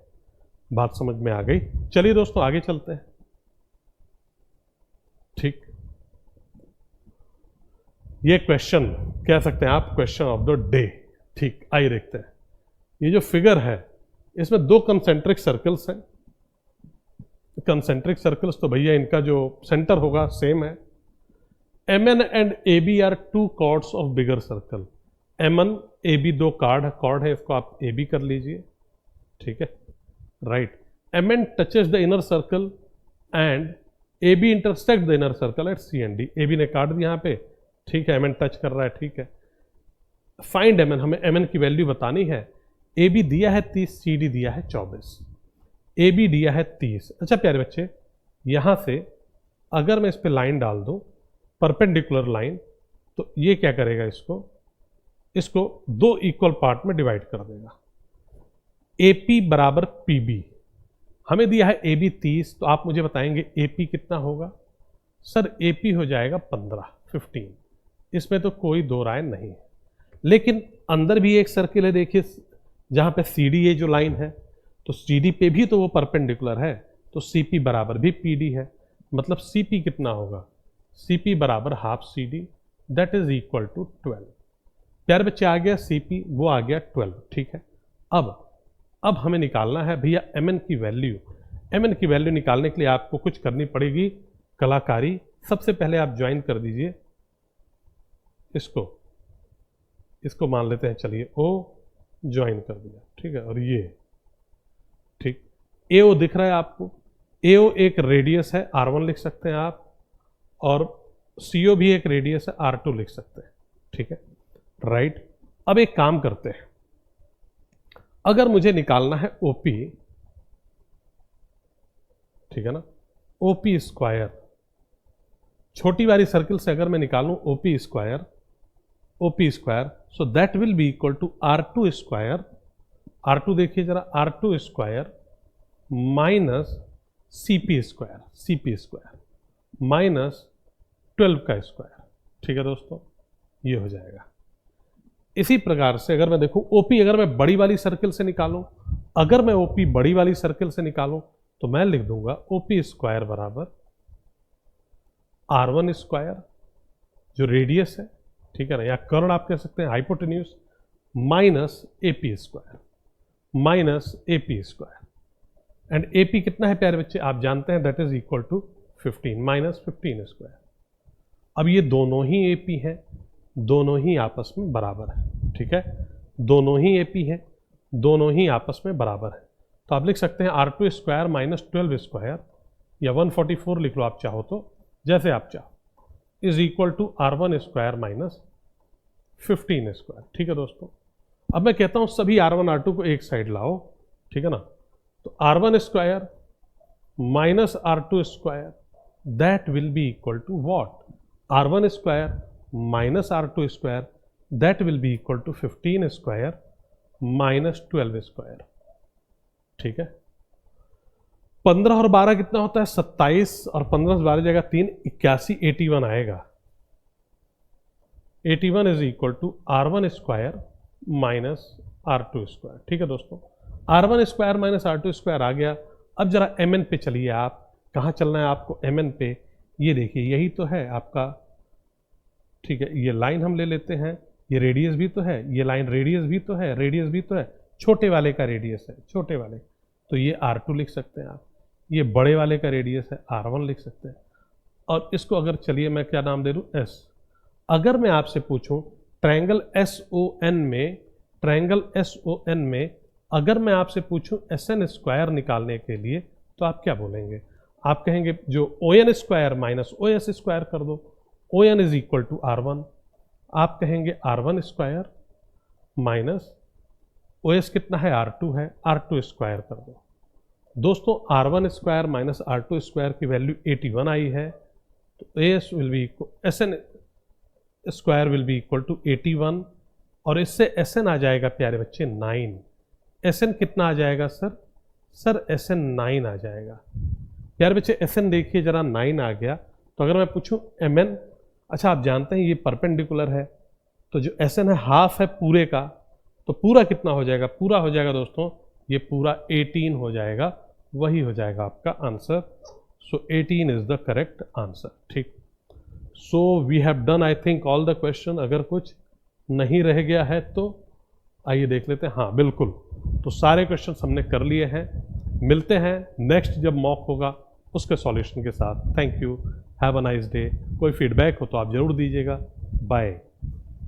बात समझ में आ गई। चलिए दोस्तों आगे चलते हैं। ठीक, ये क्वेश्चन कह सकते हैं आप क्वेश्चन ऑफ द डे। ठीक, आइए देखते हैं। ये जो फिगर है इसमें 2 कंसेंट्रिक सर्कल्स हैं। कंसेंट्रिक सर्कल्स तो भैया इनका जो सेंटर होगा सेम है। MN and AB are 2 chords of bigger circle. MN AB 2 chord है, इसको आप AB कर लीजिए, ठीक है, right. MN touches the inner circle and AB intersect the inner circle at C and D। AB ने काट दिया यहाँ पे, ठीक है, MN टच कर रहा है, ठीक है। फाइंड MN, हमें MN की वैल्यू बतानी है। AB दिया है 30, CD दिया है 24, AB दिया है 30। अच्छा प्यारे बच्चे, यहाँ से अगर मैं इस पे लाइन डाल दूँ, परपेंडिकुलर लाइन, तो ये क्या करेगा, इसको 2 इक्वल पार्ट में डिवाइड कर देगा। AP बराबर PB, हमें दिया है AB 30, तो आप मुझे बताएंगे AP कितना होगा। सर AP हो जाएगा 15, इसमें तो कोई दो राय नहीं है। लेकिन अंदर भी एक सर्किल है, देखिए जहाँ पे CD ये जो लाइन है, तो CD पे भी तो वो परपेंडिकुलर है, तो CP बराबर भी PD है। मतलब CP कितना होगा, CP बराबर half CD, that is equal to 12। प्यारे बच्चे आ गया CP, वो आ गया 12, ठीक है। अब हमें निकालना है भैया MN की वैल्यू। MN की वैल्यू निकालने के लिए आपको कुछ करनी पड़ेगी कलाकारी। सबसे पहले आप ज्वाइन कर दीजिए इसको मान लेते हैं, चलिए O ज्वाइन कर दिया, ठीक है, और ये ठीक, AO दिख रहा है आपको। AO एक रेडियस है, R1 लिख सकते हैं आप, और CO भी एक रेडियस है, R2 लिख सकते हैं, ठीक है, राइट। अब एक काम करते हैं, अगर मुझे निकालना है OP, ठीक है ना, OP स्क्वायर, छोटी वाली सर्किल से अगर मैं निकालूं OP square, so that will be equal to R2 square, R2 देखिए जरा, R2 square minus CP square minus 12 का स्क्वायर, ठीक है दोस्तों, ये हो जाएगा। इसी प्रकार से अगर मैं देखूं OP, अगर मैं बड़ी वाली सर्किल से निकालूं, बड़ी वाली सर्किल से निकालूं, तो मैं लिख दूंगा OP स्क्वायर बराबर R1 स्क्वायर जो रेडियस है, ठीक है ना, या कर्ड आप कह सकते हैं, hypotenuse, minus AP square. And AP कितना है प्यारे बच्चे, आप जानते हैं, that is equal to 15 minus 15 square. अब ये दोनों ही AP हैं, दोनों ही आपस में बराबर है, ठीक है, दोनों ही AP है, दोनों ही आपस में बराबर है। तो आप लिख सकते हैं R2 स्क्वायर माइनस 12 स्क्वायर, या 144 लिख लो आप चाहो तो, जैसे आप चाहो, is equal to R1 square minus 15 square, ठीक है दोस्तों। अब मैं कहता हूं सभी R1 R2 को एक साइड लाओ, ठीक है ना, तो R1 square minus R2 square, that will be equal to what, R1 square minus R2 square, that will be equal to 15 square minus 12 square, ठीक है। 15 और 12 कितना होता है, 27, और 15 से 12 जाएगा 3, 81, 81 आएगा। 81 is equal to R1 square minus R2 square, ठीक है दोस्तों। R1 square minus R2 square आ गया। अब जरा MN पे चलिए, आप कहाँ चलना है आपको, MN पे, ये देखिए यही तो है आपका, ठीक है, ये लाइन हम ले लेते हैं, ये रेडियस भी तो है, ये लाइन रेडियस भी तो है, छोटे वाले का रेडियस है, छोटे वाले, तो ये R2 लिख सकते हैं आप, ये बड़े वाले का रेडियस है, R1 लिख सकते हैं। और इसको अगर चलिए मैं क्या नाम दे दूं, S। अगर मैं आपसे पूछूं ट्रायंगल SON में अगर मैं आपसे पूछूं SN स्क्वायर निकालने के लिए, तो आप क्या बोलेंगे, आप कहेंगे जो ON square minus OS square कर दो, ON is equal to R1, आप कहेंगे R1 स्क्वायर माइनस OS कितना है, R2 है, R2 स्क्वायर कर दो। दोस्तों R1 square minus R2 square की वैल्यू 81 आई है, तो तो S will be S N square will be equal to 81 और इससे एस एन आ जाएगा प्यारे बच्चे 9। एस एन कितना आ जाएगा सर? सर एस एन 9 आ जाएगा। प्यारे बच्चे एस एन देखिए जरा 9 आ गया, तो अगर मैं पूछूं एम एन, अच्छा आप जानते हैं ये परपेंडिकुलर है, तो जो एस एन है हाफ है पूरे का, तो पूरा कितना हो जाएगा? पूरा हो जाएगा दोस्तों ये पूरा 18 हो जाएगा, वही हो जाएगा आपका answer. So 18 is the correct answer. ठीक, so we have done I think all the question. अगर कुछ नहीं रह गया है तो आइए देख लेते हैं। हाँ बिल्कुल, तो सारे क्वेश्चन हमने कर लिए हैं। मिलते हैं नेक्स्ट जब मॉक होगा उसके सॉल्यूशन के साथ। Thank you, have a nice day. कोई फीडबैक हो तो आप ज़रूर दीजिएगा। बाय।